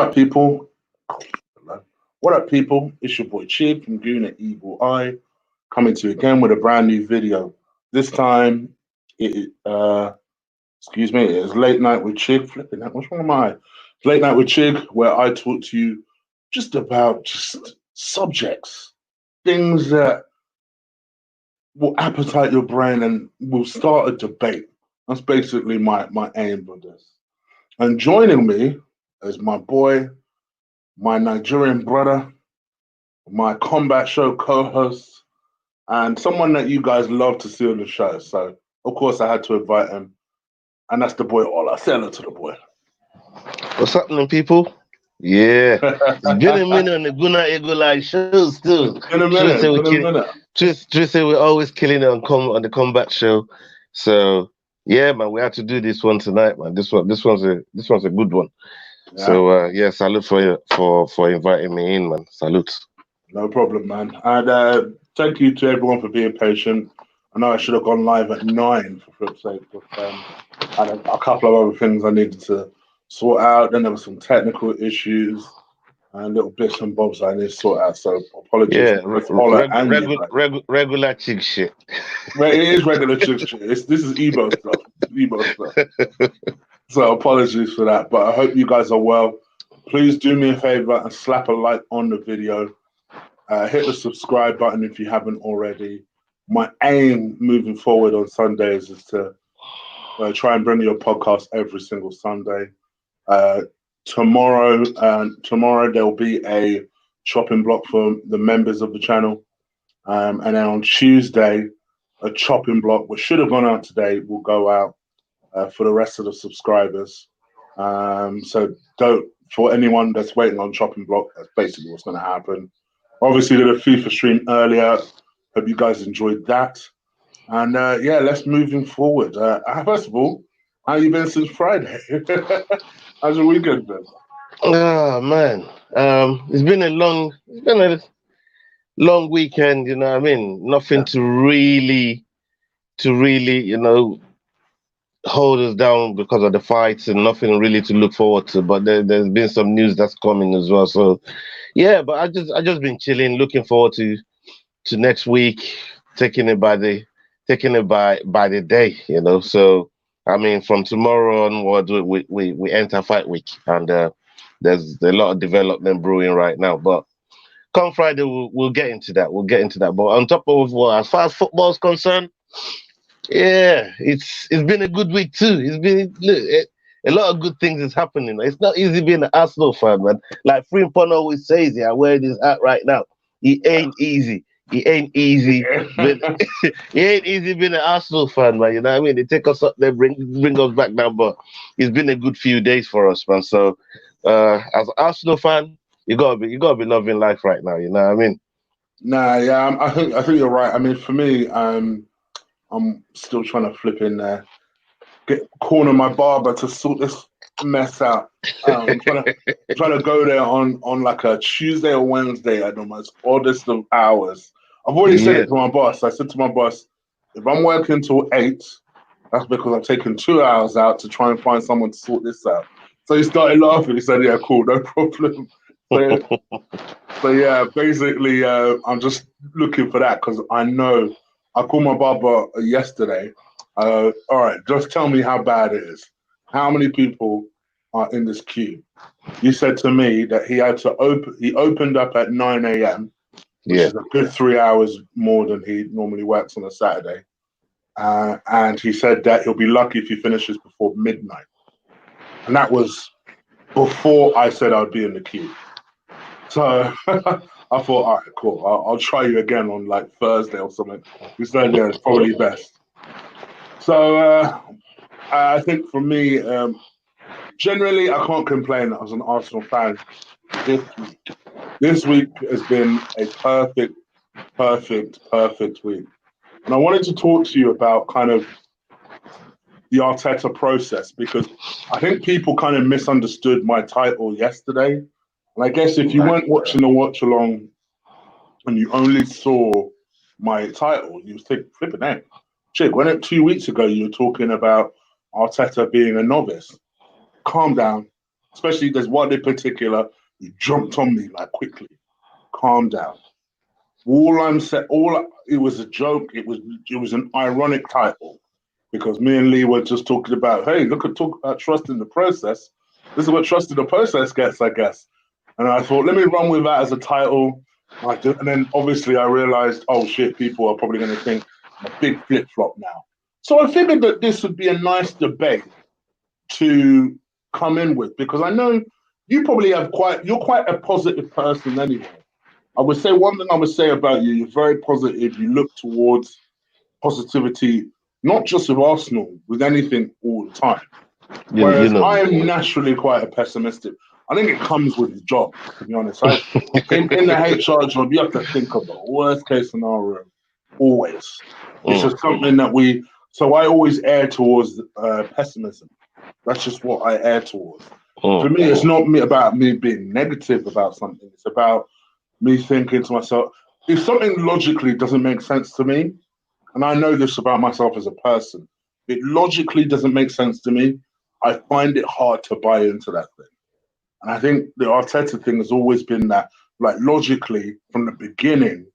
up, people? What up, people? It's your boy Chig from Goon Evil Eye, coming to you again with a brand new video. This time, it is Late Night with Chig. Flipping that, what's wrong with my eye? Late Night with Chig, where I talk to you just about subjects, things that will appetite your brain and will start a debate. That's basically my aim for this. And joining me is my boy, my Nigerian brother, my combat show co-host, and someone that you guys love to see on the show. So, of course, I had to invite him, and that's the boy Ola. Say hello to the boy. What's happening, people? Yeah, it's been a minute on the Guna Egolai show still. In a minute. Just say we're always killing it on the combat show. So yeah, man, we had to do this one tonight, man. This one's a good one. Yeah. So salute for inviting me in, man. Salute. No problem, man. And thank you to everyone for being patient. I know I should have gone live at 9 for flip's sake, but I had a couple of other things I needed to sort out. Then there were some technical issues and little bits and bobs I need to sort out. So apologies. Yeah, regular Chig shit. It is regular Chig shit. This is Ebo stuff. So apologies for that. But I hope you guys are well. Please do me a favor and slap a like on the video. Hit the subscribe button if you haven't already. My aim moving forward on Sundays is to try and bring you a podcast every single Sunday. Tomorrow there'll be a chopping block for the members of the channel, and then on Tuesday a chopping block which should have gone out today will go out for the rest of the subscribers. So for anyone that's waiting on chopping block, that's basically what's going to happen. Obviously did a FIFA stream earlier. Hope you guys enjoyed that. And let's moving forward. First of all, how you been since Friday? How's your weekend been? Oh man, it's been a long weekend. You know what I mean? Nothing to really, hold us down because of the fights, and nothing really to look forward to. But there's been some news that's coming as well. So yeah, but I just been chilling, looking forward to next week, taking it by the day. So. I mean, from tomorrow onward, we enter fight week, and there's a lot of development brewing right now. But come Friday, we'll get into that. But on top of as far as football is concerned, yeah, it's been a good week too. It's been a lot of good things is happening. It's not easy being an Arsenal fan, man. Like Frimpong always says, yeah, where it is at right now, it ain't easy. He ain't easy. He ain't easy being an Arsenal fan, man. You know what I mean? They take us up there, bring us back down. But it's been a good few days for us, man. So, as an Arsenal fan, you gotta be loving life right now. You know what I mean? Nah, yeah, I think you're right. I mean, for me, I'm still trying to flip in there, corner my barber to sort this mess out. I'm trying to go there on like a Tuesday or Wednesday at the most oddest of hours. I've already said it to my boss. I said to my boss, if I'm working till 8, that's because I've taken 2 hours out to try and find someone to sort this out. So he started laughing. He said, yeah, cool, no problem. So yeah, basically, I'm just looking for that because I know I called my barber yesterday. All right, just tell me how bad it is. How many people are in this queue? You said to me that he opened up at 9 a.m., which is a good 3 hours more than he normally works on a Saturday. And he said that he'll be lucky if he finishes before midnight. And that was before I said I'd be in the queue. So I thought, all right, cool. I'll try you again on like Thursday or something. Because Thursday is probably best. So I think for me, generally, I can't complain as an Arsenal fan this week. This week has been a perfect week. And I wanted to talk to you about kind of the Arteta process because I think people kind of misunderstood my title yesterday. And I guess if you weren't watching the watch along and you only saw my title, you was flipping out. Chig, when 2 weeks ago you were talking about Arteta being a novice. Calm down. especially there's one in particular, he jumped on me like quickly. Calm down. All I'm saying, it was a joke. It was an ironic title because me and Lee were just talking about, hey, talk about trust in the process. This is what trust in the process gets, I guess. And I thought, let me run with that as a title. And then obviously I realized, oh shit, people are probably going to think I'm a big flip flop now. So I figured that this would be a nice debate to come in with because I know you probably you're quite a positive person anyway. I would say one thing I would say about you, you're very positive. You look towards positivity, not just with Arsenal, with anything all the time. Whereas I'm naturally quite a pessimistic. I think it comes with the job, to be honest. In the HR job, you have to think of the worst case scenario, always. It's just something that so I always err towards pessimism. That's just what I err towards. For me, it's not about me being negative about something. It's about me thinking to myself, if something logically doesn't make sense to me, and I know this about myself as a person, if it logically doesn't make sense to me, I find it hard to buy into that thing. And I think the Arteta thing has always been that, like, logically, from the beginning,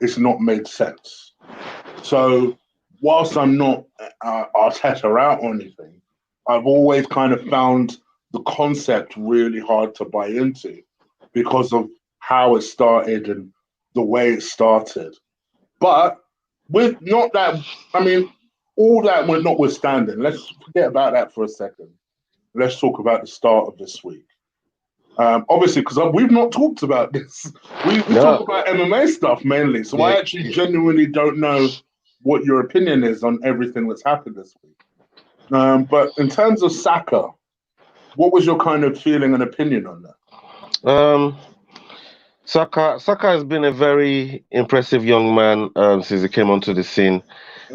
it's not made sense. So whilst I'm not Arteta out or anything, I've always kind of found the concept really hard to buy into because of how it started and the way it started. But with not that, I mean, all that we're notwithstanding, let's forget about that for a second. Let's talk about the start of this week. Obviously, because we've not talked about this. We talk about MMA stuff mainly. So I actually genuinely don't know what your opinion is on everything that's happened this week. But in terms of Saka, what was your kind of feeling and opinion on that? Saka has been a very impressive young man since he came onto the scene.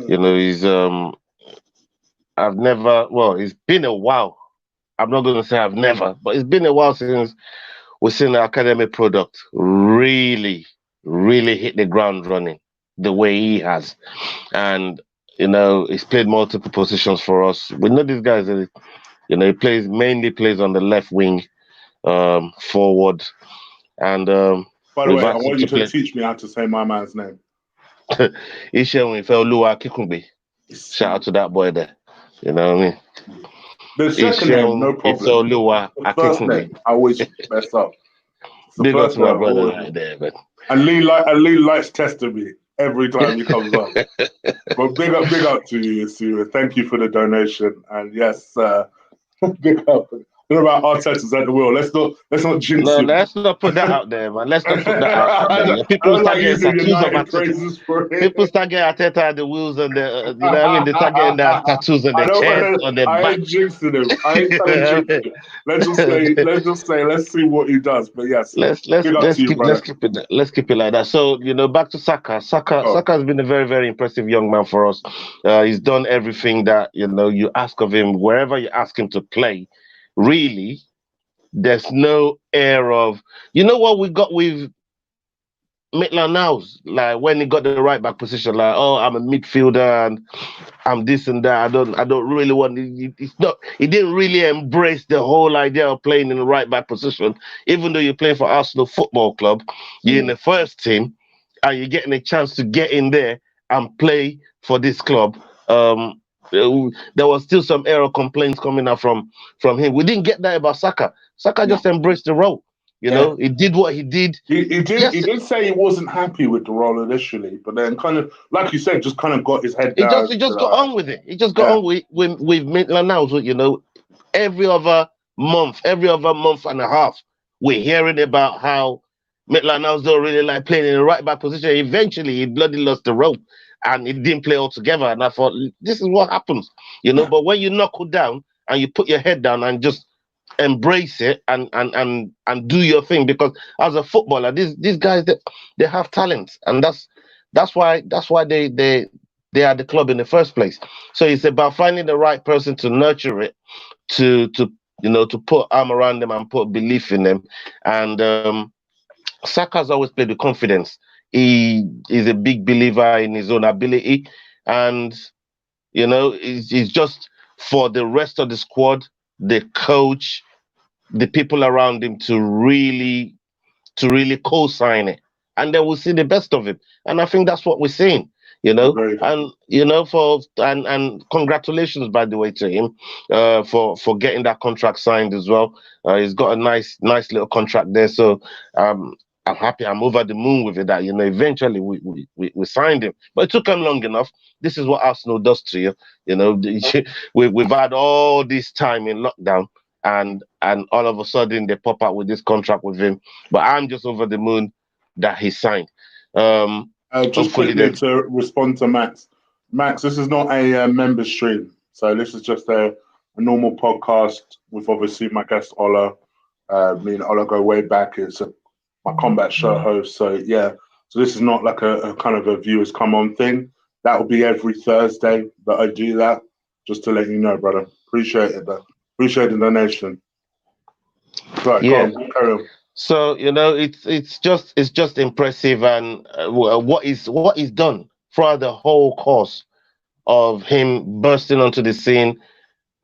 You know, he's it's been a while. I'm not going to say I've never, but it's been a while since we've seen the academy product really, really hit the ground running the way he has. And, you know, he's played multiple positions for us. We know these guys, you know, he mainly plays on the left wing, forward. And by the way, I want you to teach me how to say my man's name. Shout out to that boy there. You know what I mean? The second name, no problem. The first name, I always mess up. Big up to my brother right there, man. And Lee likes testing me every time he comes on. But big up to you, Yasira. Thank you for the donation. And yes, big up. About Arteta's at the wheel. Let's not jinx him. Let's not put that out there, man. Let's not put that out there. People start getting tattoos of Arteta. People start getting Arteta at the wheels and the, you know what I mean? They start getting their tattoos on their chest, on their back. I ain't jinxing him. I ain't trying to jinx him. Let's just say, let's see what he does. But yes, let's keep it like that. So, you know, back to Saka. Saka has been a very, very impressive young man for us. He's done everything that, you know, you ask of him, wherever you ask him to play. Really, there's no air of, you know what we got with Maitland-Niles, like when he got the right back position, like, oh, I'm a midfielder and I'm this and that. I don't really want. He didn't really embrace the whole idea of playing in the right back position. Even though you're playing for Arsenal Football Club, you're in the first team, and you're getting a chance to get in there and play for this club. There was still some error complaints coming out from him. We didn't get that about Saka. Saka just embraced the role. You know, he did what he did. He did say he wasn't happy with the role initially, but then kind of, like you said, just kind of got his head down. He just got on with it. He just got on with Maitland-Niles. You know, every other month and a half, we're hearing about how Maitland-Niles don't really like playing in the right back position. Eventually, he bloody lost the rope. And it didn't play altogether. And I thought, this is what happens, you know. But when you knuckle down and you put your head down and just embrace it and do your thing, because as a footballer, these guys they have talent, and that's why they are the club in the first place. So it's about finding the right person to nurture it, to put arm around them and put belief in them. And Saka's always played with confidence. He is a big believer in his own ability, and you know, he's just, for the rest of the squad, the coach, the people around him to really co-sign it, and then we'll see the best of him. And I think that's what we're seeing, Very good. and and congratulations, by the way, to him for getting that contract signed as well. He's got a nice little contract there, so I'm happy. I'm over the moon with it that eventually we signed him, but it took him long enough. This is what Arsenal does to you. We've had all this time in lockdown, and all of a sudden they pop out with this contract with him. But I'm just over the moon that he signed. Just quickly to respond to Max. Max, this is not a member stream, so this is just a normal podcast with obviously my guest Ola. Me and Ola go way back. It's my combat show host. So yeah, so this is not like a kind of a viewers come on thing. That will be every Thursday that I do that. Just to let you know, brother. Appreciate it, though. Appreciate the donation. Right, yeah. Carry on. So it's just impressive, and what is done throughout the whole course of him bursting onto the scene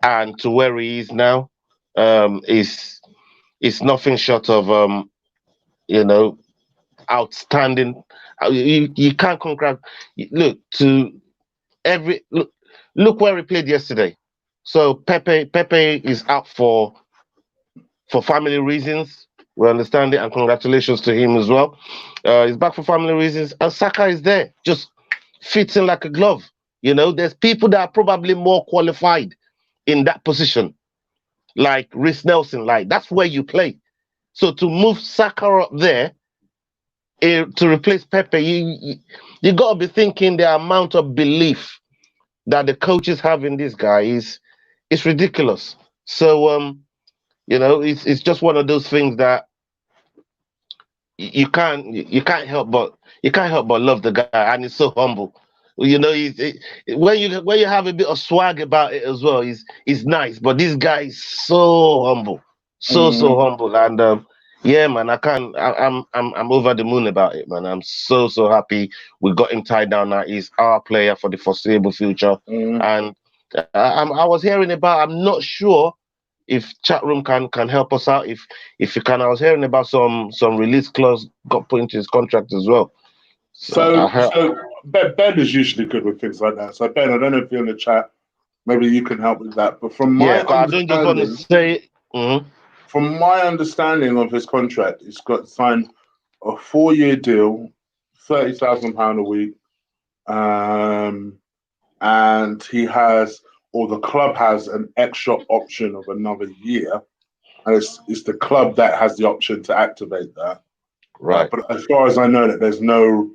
and to where he is now is nothing short of outstanding. You can't look where he played yesterday. So Pepe is out for family reasons. We understand it, and congratulations to him as well. He's back for family reasons, and Saka is there, just fits in like a glove. There's people that are probably more qualified in that position, like Reece Nelson. Like, that's where you play. So to move Saka up there to replace Pepe, you got to be thinking the amount of belief that the coaches have in this guy is ridiculous. So it's just one of those things that you can't help but love the guy, and he's so humble. When you have a bit of swag about it as well, he's nice. But this guy is so humble, so humble, and yeah, man, I'm over the moon about it, man. I'm so happy we got him tied down now. He's our player for the foreseeable future, and I was hearing about. I'm not sure if chat room can help us out. If you can, I was hearing about some release clause got put into his contract as well. So Ben is usually good with things like that. So Ben, I don't know if you're in the chat. Maybe you can help with that. But from my I don't just want to say. From my understanding of his contract, he's got signed a 4-year deal, £30,000 a week, and he has, or the club has, an extra option of another year, and it's the club that has the option to activate that. Right. But as far as I know, that there's no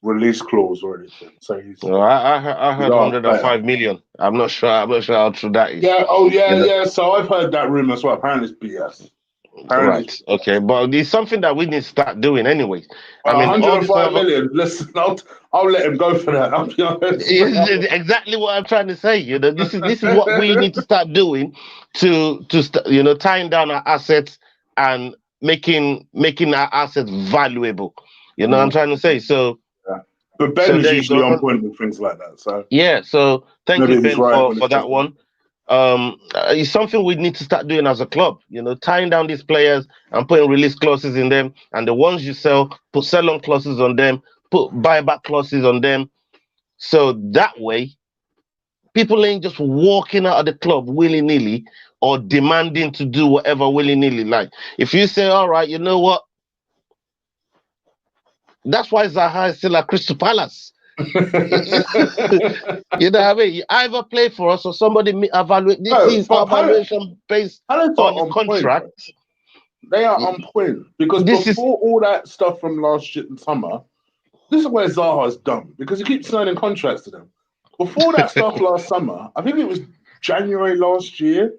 release clause or anything. So he's. I heard 105 million. I'm not sure how true that is. Yeah. Oh yeah. Yeah. So I've heard that rumor as well. Apparently it's BS. Right. Okay. But it's something that we need to start doing anyway. I mean, 105 million. Listen, I'll let him go for that. I'll be honest. It's exactly what I'm trying to say. This is what we need to start doing to tying down our assets and making our assets valuable. I'm trying to say. So. Yeah. But Ben is usually on point with things like that. So yeah. So thank you, Ben, for that one. It's something we need to start doing as a club, tying down these players and putting release clauses in them, and the ones you sell, put sell-on clauses on them, put buyback clauses on them, so that way people ain't just walking out of the club willy-nilly or demanding to do whatever willy-nilly. Like, if you say, all right, you know what, that's why Zaha is still at Crystal Palace. You know what I mean? You either play for us or somebody evaluate. This is evaluation based on the contract. Point, they are on point because before all that stuff from last year in summer, this is where Zaha's done because he keeps signing contracts to them. Before that stuff last summer, I think it was January last year.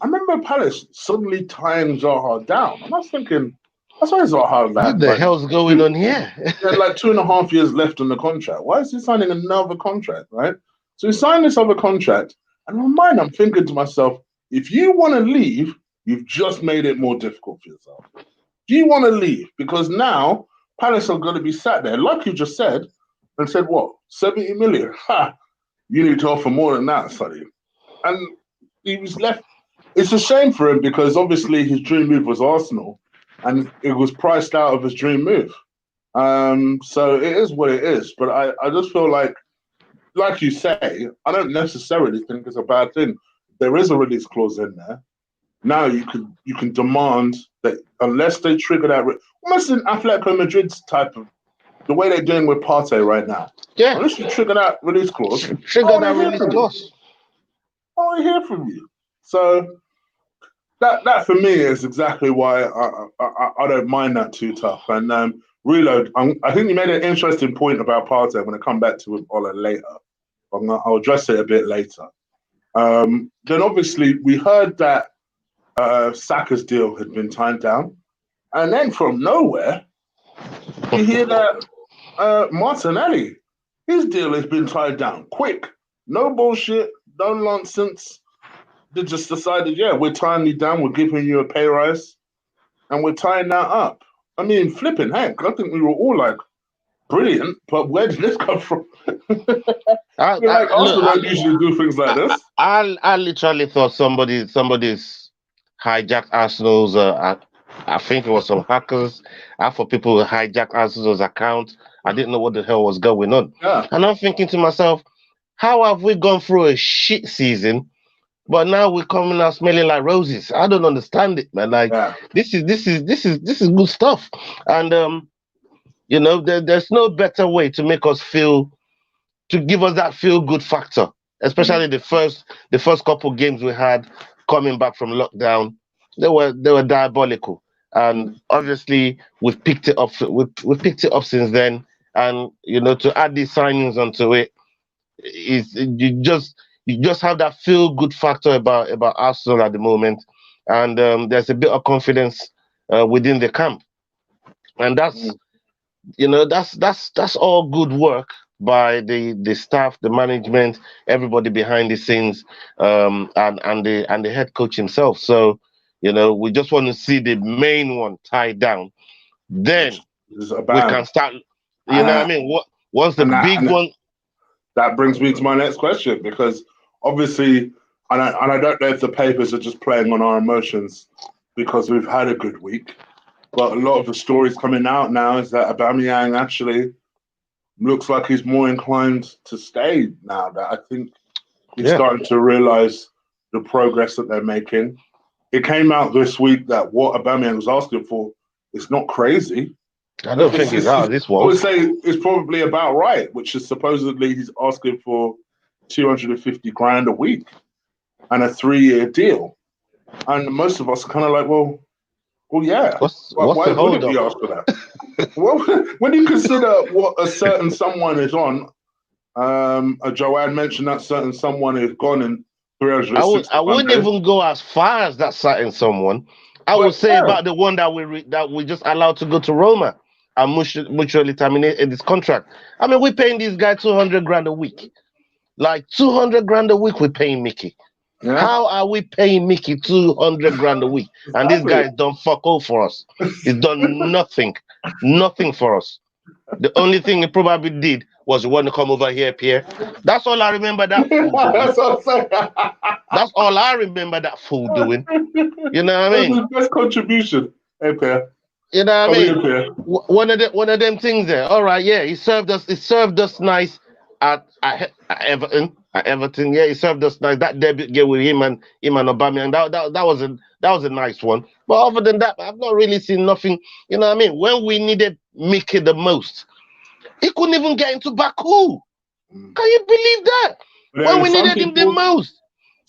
I remember Palace suddenly tying Zaha down, and I was thinking, that's why Zaha. What the hell's going on here? He had like 2.5 years left on the contract. Why is he signing another contract, right? So he signed this other contract, and in my mind, I'm thinking to myself, if you want to leave, you've just made it more difficult for yourself. Do you want to leave? Because now Palace are going to be sat there, like you just said, and said, what, 70 million? Ha! You need to offer more than that, Sonny. And he was left It's a shame for him because obviously his dream move was Arsenal, and it was priced out of his dream move. So it is what it is. But I just feel like you say, I don't necessarily think it's a bad thing. There is a release clause in there. Now you can demand that unless they trigger that, almost in Atletico Madrid's type of the way they're doing with Partey right now. Yeah, unless you trigger that release clause, trigger that release clause. I want to hear from you. So that for me is exactly why I don't mind that too tough. And Reload, I think you made an interesting point about Partey. I'm going to come back to with Ola later. I'll address it a bit later. Then obviously we heard that Saka's deal had been timed down, and then from nowhere you hear that Martinelli, his deal has been tied down quick. No bullshit, no nonsense. They just decided, yeah, we're tying you down, we're giving you a pay rise, and we're tying that up. I mean, flipping heck, I think we were all like, brilliant, but where did this come from? Arsenal don't usually do things like this. I literally thought somebody's hijacked Arsenal's. I think it was some hackers. I thought people hijacked Arsenal's account. I didn't know what the hell was going on. Yeah. And I'm thinking to myself, how have we gone through a shit season, but now we're coming out smelling like roses? I don't understand it, man. Like this is good stuff. And you know, there's no better way to make us feel, to give us that feel good factor, especially the first couple games we had coming back from lockdown. They were diabolical, and obviously we've picked it up. We've picked it up since then, and you know, to add these signings onto it, you just have that feel good factor about Arsenal at the moment, and there's a bit of confidence within the camp, and that's you know, that's all good work by the staff, the management, everybody behind the scenes, and the head coach himself. So, you know, we just want to see the main one tied down. Then we can start. You know what I mean? Once the big one. That brings me to my next question, because obviously, and I don't know if the papers are just playing on our emotions because we've had a good week. But a lot of the stories coming out now is that Aubameyang actually looks like he's more inclined to stay now. That I think he's starting to realise the progress that they're making. It came out this week that what Aubameyang was asking for is not crazy. I don't think it's out of this world. I would say it's probably about right, which is supposedly he's asking for 250 grand a week and a 3-year deal. And most of us are kind of like, well, yeah. Why wouldn't we ask for that? Well, when you consider what a certain someone is on, Joanne mentioned that certain someone is gone in 360. I wouldn't even go as far as that certain someone. I would say about the one that we just allowed to go to Roma and mutually terminated his contract. I mean, we're paying this guy 200 grand a week. Like 200 grand a week we're paying Mickey. Yeah. How are we paying Mickey 200 grand a week? And this guy has done fuck all for us. He's done nothing for us. The only thing he probably did was want to come over here, Pierre. That's all I remember that fool doing. That's what I'm saying. That's all I remember that fool doing. You know what I mean? That's his best contribution. Hey, Pierre. You know what I mean? One of them things there. All right, yeah, he served us nice at Everton. At Everton, yeah, he served us nice. That debut game with him and Aubameyang, that was a nice one. But other than that, I've not really seen nothing. You know what I mean? When we needed Mickey the most, he couldn't even get into Baku. Can you believe that? When we needed him the most,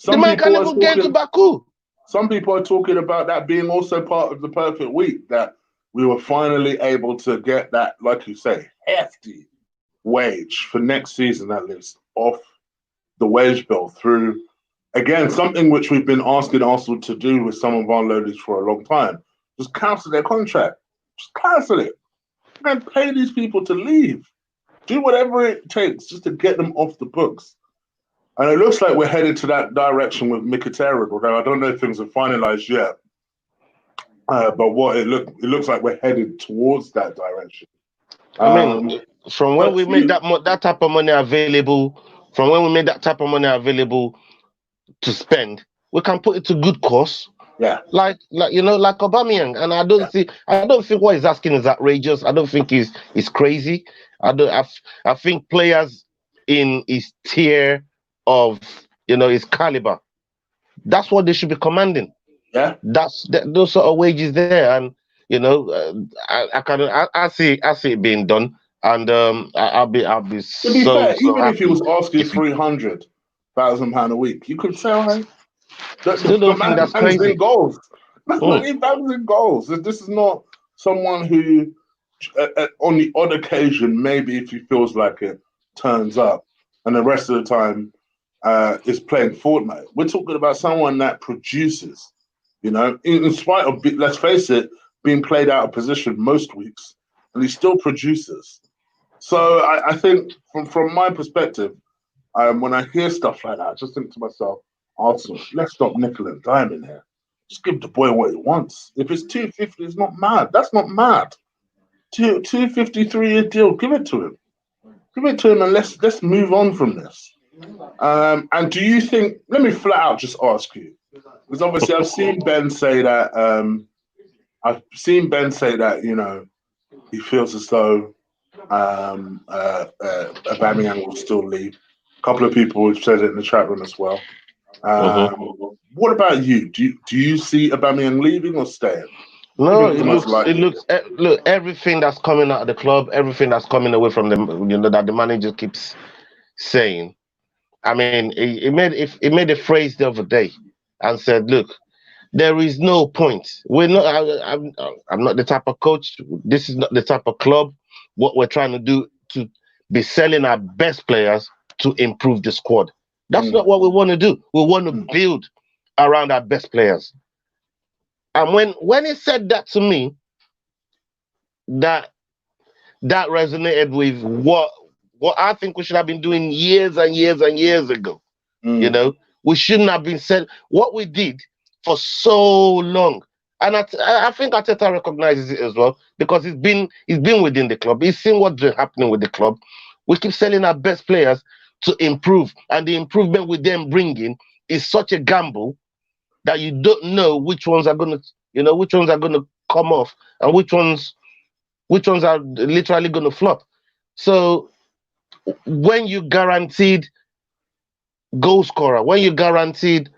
the man can't even get into Baku. Some people are talking about that being also part of the perfect week, that we were finally able to get that, like you say, hefty wage for next season, at least, off the wage bill through, again, something which we've been asking Arsenal to do with some of our loadies for a long time. Just cancel their contract. Just cancel it. And pay these people to leave. Do whatever it takes just to get them off the books. And it looks like we're headed to that direction with Mkhitaryan, although I don't know if things are finalized yet. But it looks like we're headed towards that direction. I mean, from when we made that type of money available, to spend, we can put it to good cause. Yeah. Like like Aubameyang, and I don't think what he's asking is outrageous. I don't think he's crazy. I think players in his tier of his caliber, that's what they should be commanding. Yeah. Those sort of wages there, and I see it being done, and I'll be to be fair, even happy if he was asking £300,000 a week, you could say, all right, still don't think that's crazy. In goals. Man's in goals. This is not someone who, on the odd occasion, maybe if he feels like it, turns up, and the rest of the time is playing Fortnite. We're talking about someone that produces. In spite of, let's face it, being played out of position most weeks, and he still produces. So I think, from my perspective, when I hear stuff like that, I just think to myself, Arsenal, let's stop nickel and diming here. Just give the boy what he wants. If it's 250, it's not mad. That's not mad. 253-year deal, give it to him. Give it to him, and let's move on from this. And do you think? Let me flat out just ask you, because obviously I've seen Ben say that. He feels as though Aubameyang will still leave. A couple of people have said it in the chat room as well. What about you? Do you see Aubameyang leaving or staying? No, look, everything that's coming out of the club, everything that's coming away from them, that the manager keeps saying. I mean, he made a phrase the other day and said, look, there is no point. We're not. I'm not the type of coach. This is not the type of club. What we're trying to do to be selling our best players to improve the squad. That's not what we want to do. We want to build around our best players. And when he said that to me, that resonated with what I think we should have been doing years and years and years ago. We shouldn't have been said what we did for so long. And I think Arteta recognizes it as well, because he's been within the club. He's seen what's been happening with the club. We keep selling our best players to improve, and the improvement we then bring in is such a gamble that you don't know which ones are gonna come off and which ones are literally gonna flop. So when you guaranteed goal scorer, when you guaranteed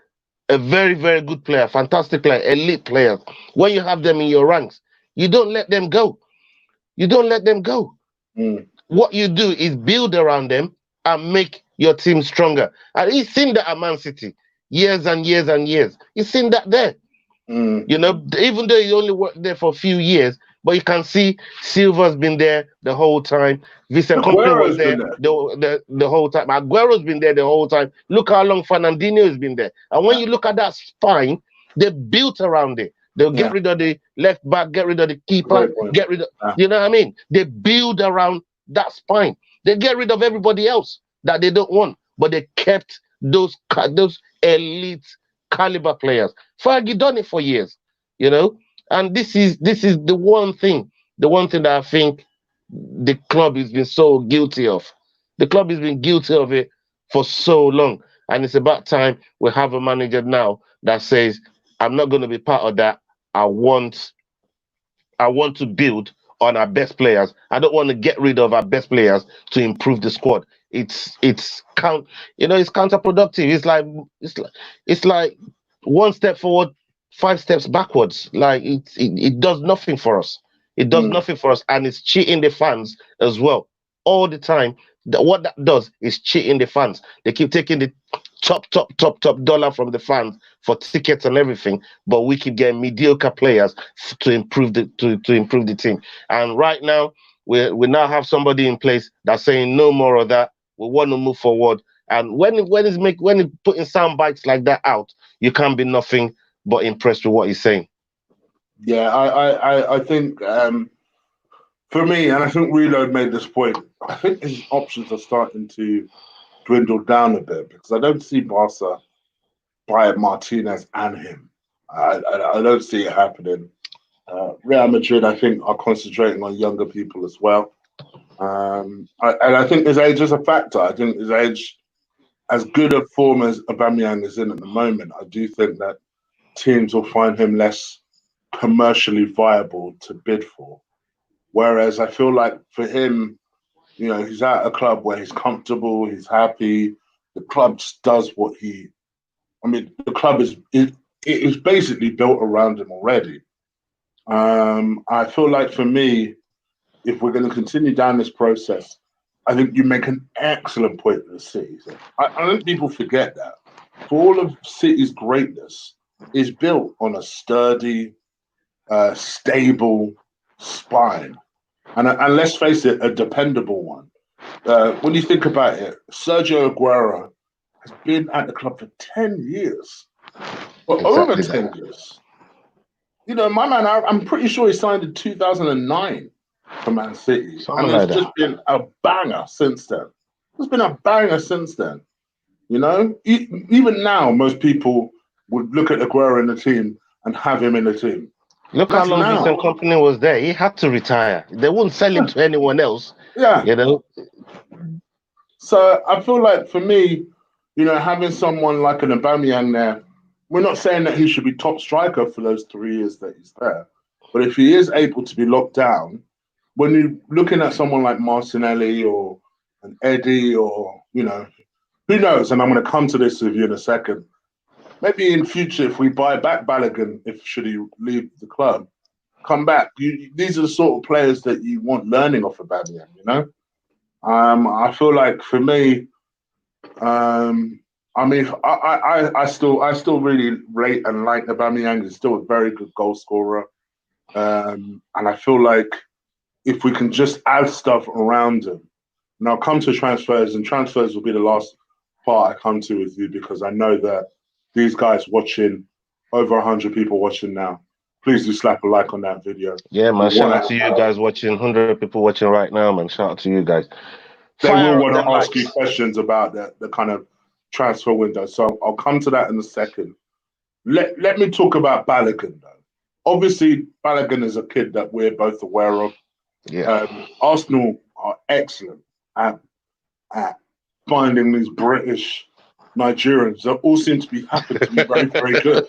a very, very good player, fantastic player, elite player, when you have them in your ranks, you don't let them go. What you do is build around them and make your team stronger. And he's seen that at Man City years and years and years. He's seen that there. Even though he only worked there for a few years, but you can see Silva's been there the whole time. Vincent Kompany was there the whole time. Aguero's been there the whole time. Look how long Fernandinho has been there. And when you look at that spine, they built around it. They'll get rid of the left back, get rid of the keeper, get rid of, you know what I mean? They build around that spine. They get rid of everybody else that they don't want, but they kept those elite caliber players. Fergie done it for years, and this is the one thing that I think the club has been so guilty of. The club has been guilty of it for so long, and it's about time we have a manager now that says, I'm not going to be part of that. I want to build on our best players. I don't want to get rid of our best players to improve the squad. It's counterproductive. It's like 1 step forward, 5 steps backwards. Like it does nothing for us. It does nothing for us, and it's cheating the fans as well all the time. What that does is cheating the fans. They keep taking the top dollar from the fans for tickets and everything, but we keep getting mediocre players to improve the team. And right now, we now have somebody in place that's saying no more of that. We want to move forward. And when he's putting sound bites like that out, you can't be nothing but impressed with what he's saying. Yeah, I think for me, and I think Reload made this point, I think his options are starting to dwindle down a bit, because I don't see Barca buying Martinez and him. I don't see it happening. Real Madrid, I think, are concentrating on younger people as well. And I think his age is a factor. I think his age as good a form as Aubameyang is in at the moment, I do think that teams will find him less commercially viable to bid for. Whereas I feel like for him, he's at a club where he's comfortable, he's happy. The club just does what the club is basically built around him already. I feel like for me, if we're going to continue down this process, I think you make an excellent point with the City. I think people forget that. For all of City's greatness is built on a sturdy, stable spine. And let's face it, a dependable one. When you think about it, Sergio Aguero has been at the club for 10 years. Well, over 10 years. My man, I'm pretty sure he signed in 2009 for Man City. Something and it's just been a banger since then. It's been a banger since then. Even now, most people would look at Aguero in the team and have him in the team. Look how long Vincent Company was there. He had to retire. They wouldn't sell him to anyone else. Yeah. So I feel like for me, having someone like an Aubameyang there, we're not saying that he should be top striker for those 3 years that he's there. But if he is able to be locked down, when you're looking at someone like Martinelli or an Eddie or, who knows, and I'm going to come to this with you in a second, maybe in future, if we buy back Balogun, should he leave the club, come back. These are the sort of players that you want learning off of Aubameyang, I feel like for me, I still really rate and like Aubameyang. He's still a very good goal scorer. And I feel like if we can just add stuff around him, and I'll come to transfers, and transfers will be the last part I come to with you, because I know that these guys watching, over 100 people watching now, please do slap a like on that video. Yeah, man. Shout out to you guys watching. 100 people watching right now, man. Shout out to you guys. They will want to ask you questions about the kind of transfer window. So I'll come to that in a second. Let me talk about Balogun, though. Obviously, Balogun is a kid that we're both aware of. Yeah. Arsenal are excellent at finding these British Nigerians that all seem to happen to be very, very good.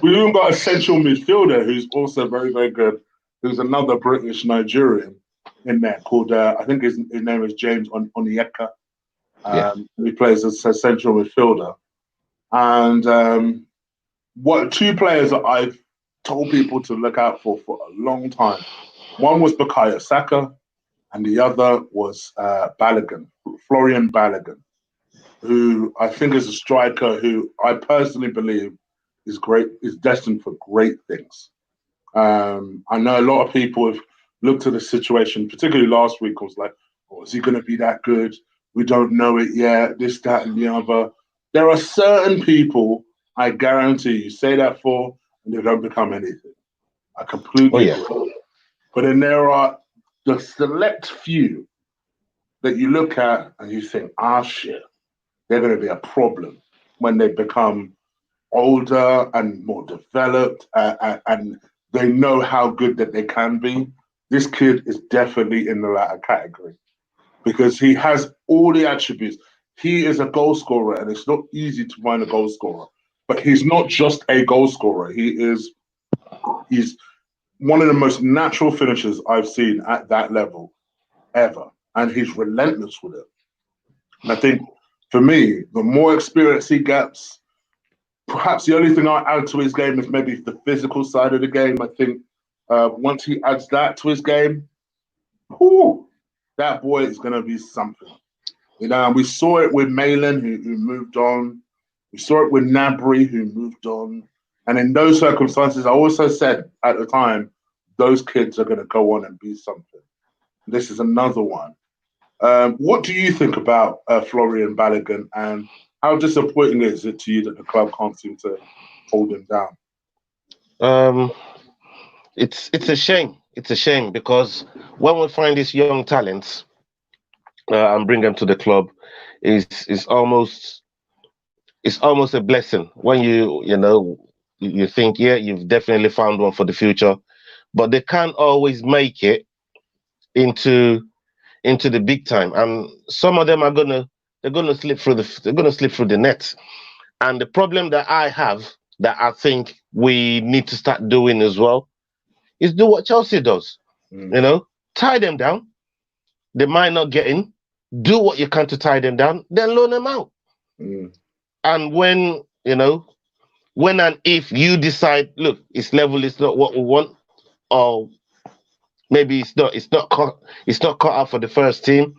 We've even got a central midfielder who's also very, very good, who's another British Nigerian in there called, I think his name is James Onyeka. He plays as a central midfielder. And what two players that I've told people to look out for a long time. One was Bukayo Saka, and the other was Balogun, Florian Balogun, who I think is a striker who I personally believe is destined for great things. I know a lot of people have looked at the situation, particularly last week, was like, oh, is he going to be that good? We don't know it yet, this, that, and the other. There are certain people, I guarantee you, say that for, and they don't become anything. I completely agree. But then there are the select few that you look at and you think, shit, they're going to be a problem when they become older and more developed and they know how good that they can be. This kid is definitely in the latter category because he has all the attributes. He is a goal scorer, and it's not easy to find a goal scorer. But he's not just a goal scorer. He's one of the most natural finishers I've seen at that level ever. And he's relentless with it. And I think, for me, the more experience he gets, perhaps the only thing I add to his game is maybe the physical side of the game. I think once he adds that to his game, that boy is going to be something. And we saw it with Malin, who moved on. We saw it with Nabry, who moved on. And in those circumstances, I also said at the time, those kids are going to go on and be something. This is another one. What do you think about Florian Balogun, and how disappointing is it to you that the club can't seem to hold him down? It's a shame. It's a shame because when we find these young talents and bring them to the club, it's almost a blessing when you think, yeah, you've definitely found one for the future, but they can't always make it into the big time. And some of them they're they're going to slip through the net. And the problem that I have, that I think we need to start doing as well, is do what Chelsea does. Tie them down. They might not get in. Do what you can to tie them down, then loan them out. And when and if you decide, look, it's level is not what we want, or maybe it's not cut out for the first team,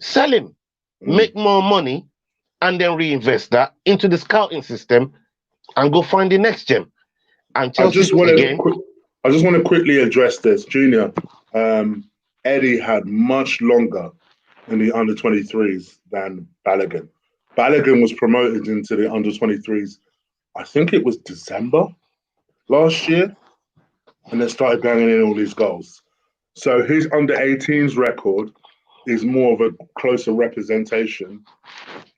sell him, make more money, and then reinvest that into the scouting system and go find the next gem. And Chelsea I just want to quickly address this, Junior. Eddie had much longer in the under-23s than Balogun. Balogun was promoted into the under-23s, I think it was December last year, and then started banging in all these goals. So his under-18s record is more of a closer representation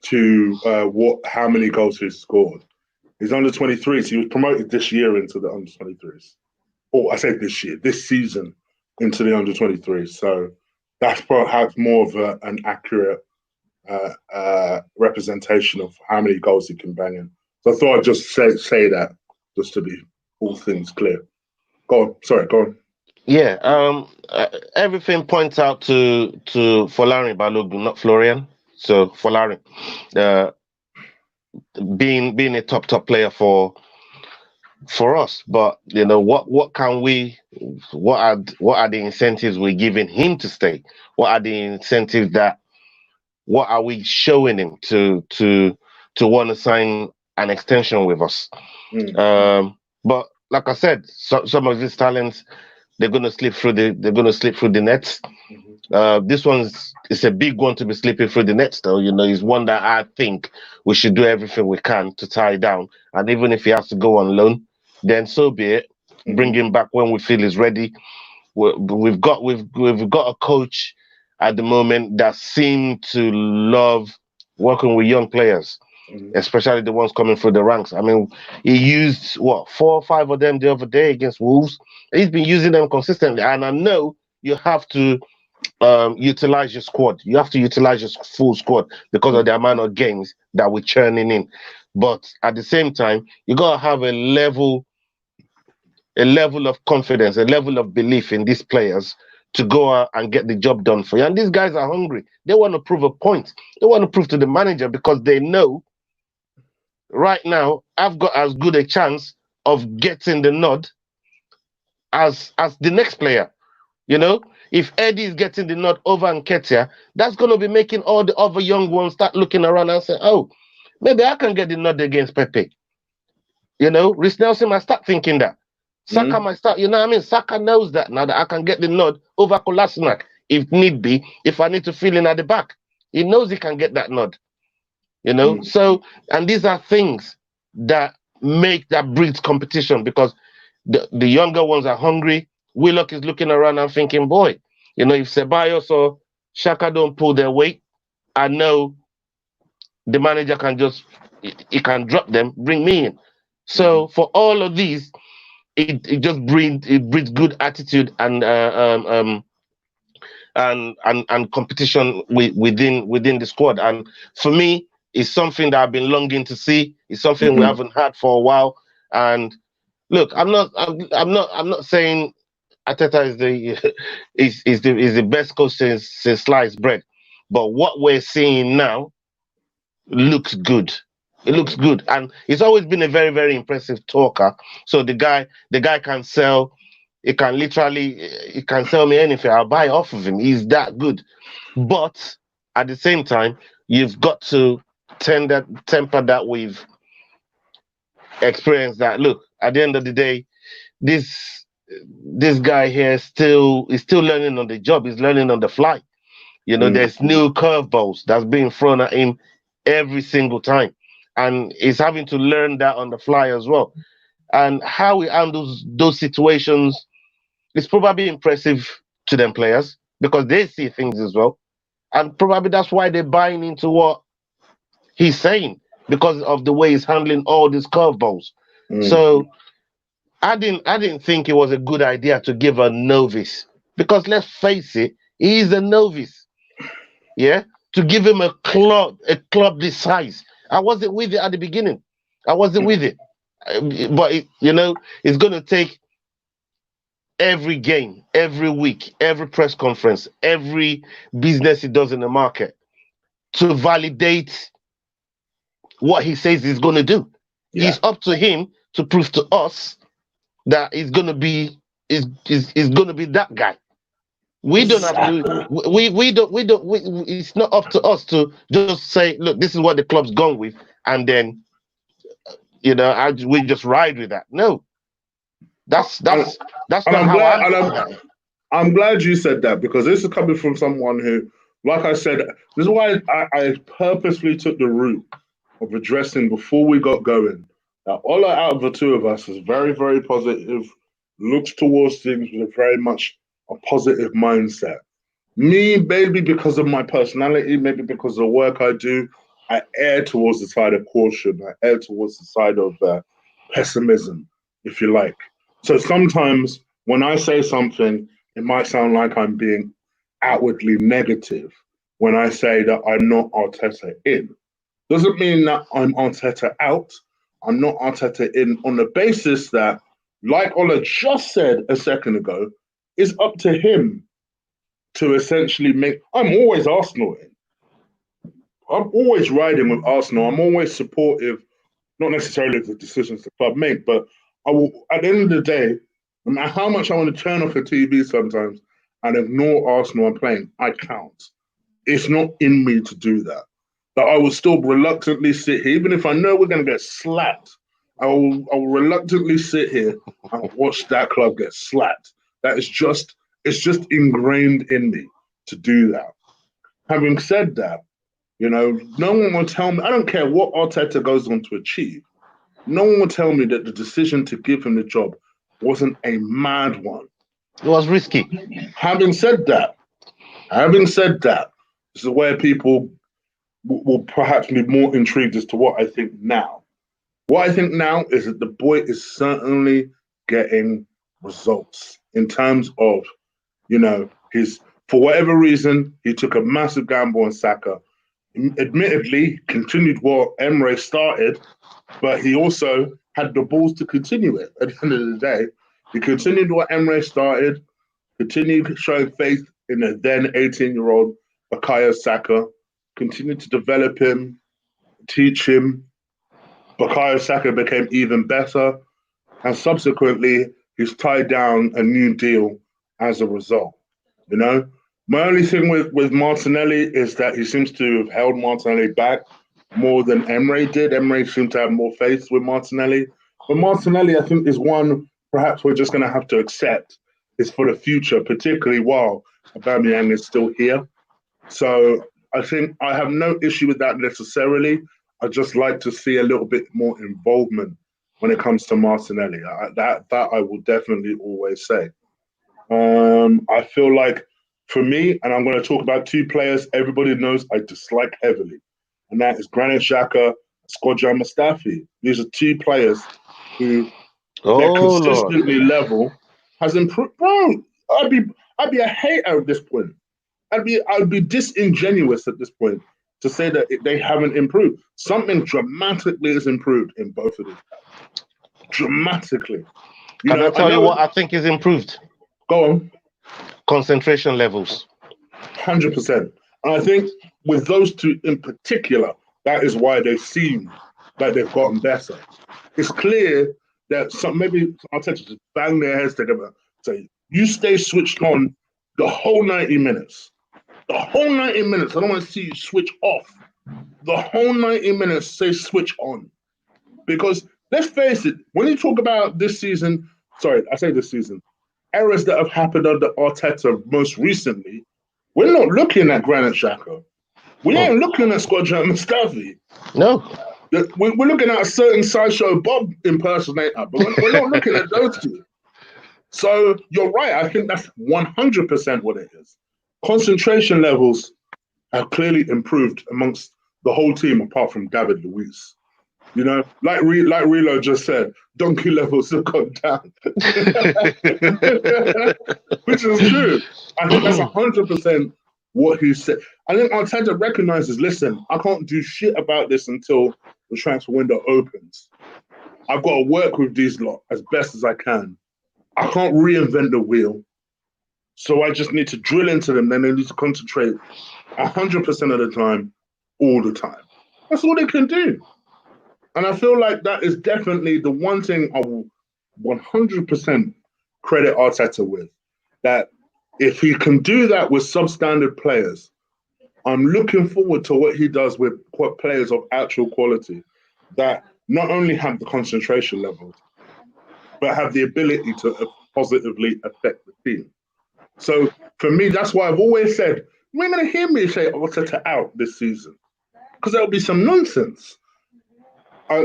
to how many goals he's scored. His under-23s, he was promoted this year into the under-23s. Or I say this season into the under-23s. So that's perhaps more of an accurate representation of how many goals he can bang in. So I thought I'd just say that, just to be all things clear. Go on. Sorry, go on. Yeah, everything points out to Florian Balogun, not Florian. So Florian, being a top player for us, but what are the incentives we're giving him to stay? What are the incentives what are we showing him to want to sign an extension with us? But like I said, some of these talents, they're going to slip through the nets. This it's a big one to be slipping through the nets, though. It's one that I think we should do everything we can to tie down. And even if he has to go on loan, then so be it. Bring him back when we feel he's ready. We've got a coach at the moment that seems to love working with young players, especially the ones coming through the ranks. I mean, he used 4 or 5 of them the other day against Wolves. He's been using them consistently, and I know you have to utilize your squad. You have to utilize your full squad because of the amount of games that we're churning in. But at the same time, you gotta have a level of confidence, a level of belief in these players to go out and get the job done for you. And these guys are hungry. They want to prove a point. They want to prove to the manager, because they know right now I've got as good a chance of getting the nod as the next player. If Eddie is getting the nod over Nketiah, that's going to be making all the other young ones start looking around and say, oh, maybe I can get the nod against Pepe. Reece Nelson might start thinking that. Saka might start, Saka knows that now, that I can get the nod over Kolasinac if need be, if I need to fill in at the back. He knows he can get that nod. So, and these are things that breeds competition, because the younger ones are hungry. Willock is looking around and thinking, boy, if Ceballos or Xhaka don't pull their weight, I know the manager can he can drop them, bring me in. So for all of these, it just breeds good attitude and competition within the squad. And for me, it's something that I've been longing to see. It's something we haven't had for a while. And look, I'm not saying Arteta is the best coach since sliced bread, but what we're seeing now looks good. It looks good, and he's always been a very, very impressive talker. So the guy can sell. He can sell me anything. I'll buy off of him. He's that good. But at the same time, you've got to temper that with experience. That, look, at the end of the day, this guy here is still learning on the job. He's learning on the fly. There's new curveballs that's being thrown at him every single time, and he's having to learn that on the fly as well. And how he handles those situations is probably impressive to them players, because they see things as well, and probably that's why they're buying into what he's saying, because of the way he's handling all these curveballs. So I didn't think it was a good idea to give a novice, because let's face it, he's a novice. Yeah, to give him a club this size. I wasn't with it at the beginning. I wasn't with it. But, it's going to take every game, every week, every press conference, every business he does in the market to validate what he says he's going to do. Yeah. It's up to him to prove to us that he's going to be that guy. We don't have to. We don't. It's not up to us to just say, look, this is what the club's gone with, and then, we just ride with that. No, that's not how I'm glad you said that, because this is coming from someone who, like I said, this is why I purposely took the route of addressing before we got going. Now, Ola, out of the two of us, is very, very positive, looks towards things with a very much a positive mindset. Me, maybe because of my personality, maybe because of the work I do, I err towards the side of caution. I err towards the side of pessimism, if you like. So sometimes when I say something, it might sound like I'm being outwardly negative when I say that I'm not Arteta in. Doesn't mean that I'm Arteta out. I'm not Arteta in on the basis that, like Ola just said a second ago, it's up to him to essentially make. I'm always Arsenal in. I'm always riding with Arsenal. I'm always supportive, not necessarily of the decisions the club make, but I will. At the end of the day, no matter how much I want to turn off the TV sometimes and ignore Arsenal and playing, I can't. It's not in me to do that. But I will still reluctantly sit here, even if I know we're going to get slapped. I will reluctantly sit here and watch that club get slapped. That is just, it's just ingrained in me to do that. Having said that, no one will tell me, I don't care what Arteta goes on to achieve, no one will tell me that the decision to give him the job wasn't a mad one. It was risky. Having said that, this is where people will perhaps be more intrigued as to what I think now. What I think now is that the boy is certainly getting results in terms of, for whatever reason, he took a massive gamble on Saka. Admittedly, continued what Emre started, but he also had the balls to continue it at the end of the day. He continued what Emre started, continued showing faith in the then 18-year-old Bukayo Saka, continued to develop him, teach him. Bukayo Saka became even better, and subsequently, he's tied down a new deal as a result. My only thing with Martinelli is that he seems to have held Martinelli back more than Emre did. Emre seemed to have more faith with Martinelli. But Martinelli, I think, is one perhaps we're just going to have to accept is for the future, particularly while Aubameyang is still here. So I think I have no issue with that necessarily. I just like to see a little bit more involvement when it comes to Martinelli. That I will definitely always say. I feel like, for me, and I'm going to talk about two players everybody knows I dislike heavily, and that is Granit Xhaka and Skodran Mustafi. These are two players who their consistently level has improved. Bro, I'd be a hater at this point. I'd be disingenuous at this point to say that they haven't improved. Something dramatically has improved in both of these guys. Dramatically. Can I tell you what I think is improved? Go on. Concentration levels. 100%. And I think with those two in particular, that is why they seem like they've gotten better. It's clear that maybe Arteta just bang their heads together, say, you stay switched on the whole 90 minutes. The whole 90 minutes. I don't want to see you switch off. The whole 90 minutes, say switch on. Because let's face it, when you talk about this season, errors that have happened under Arteta most recently, we're not looking at Granit Xhaka. We ain't looking at Skodran Mustafi. No. We're looking at a certain Sideshow Bob impersonator, but we're not looking at those two. So you're right. I think that's 100% what it is. Concentration levels have clearly improved amongst the whole team, apart from David Luiz. Like Relo just said, donkey levels have gone down, which is true. I think that's 100% what he said. I think Arteta recognises, listen, I can't do shit about this until the transfer window opens. I've got to work with these lot as best as I can. I can't reinvent the wheel. So I just need to drill into them. Then they need to concentrate 100% of the time, all the time. That's all they can do. And I feel like that is definitely the one thing I will 100% credit Arteta with. That if he can do that with substandard players, I'm looking forward to what he does with players of actual quality that not only have the concentration levels, but have the ability to positively affect the team. So for me, that's why I've always said, you ain't going to hear me say Arteta out this season, because there'll be some nonsense.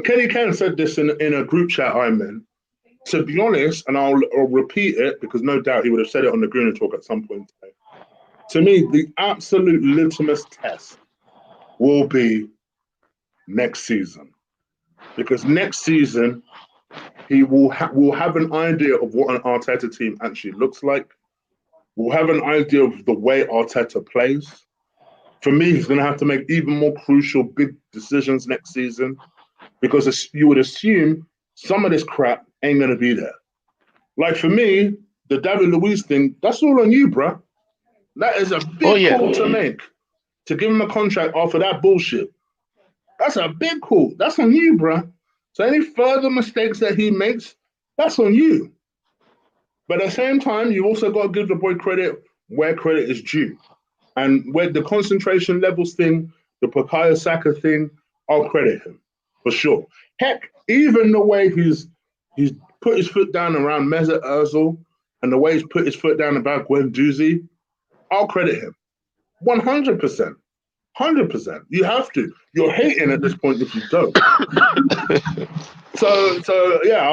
Kenny Ken said this in a group chat I'm in. To be honest, and I'll repeat it, because no doubt he would have said it on the Greener Talk at some point today. To me, the absolute litmus test will be next season. Because next season, he will have an idea of what an Arteta team actually looks like. We'll have an idea of the way Arteta plays. For me, he's going to have to make even more crucial big decisions next season, because you would assume some of this crap ain't going to be there. Like for me, the David Luiz thing, that's all on you, bruh. That is a big call to make. To give him a contract after that bullshit. That's a big call. That's on you, bruh. So any further mistakes that he makes, that's on you. But at the same time, you also got to give the boy credit where credit is due. And where the concentration levels thing, the Bukayo Saka thing, I'll credit him, for sure. Heck, even the way he's put his foot down around Mesut Ozil and the way he's put his foot down about Guendouzi, I'll credit him. 100%. 100%. You have to. You're hating at this point if you don't. so yeah,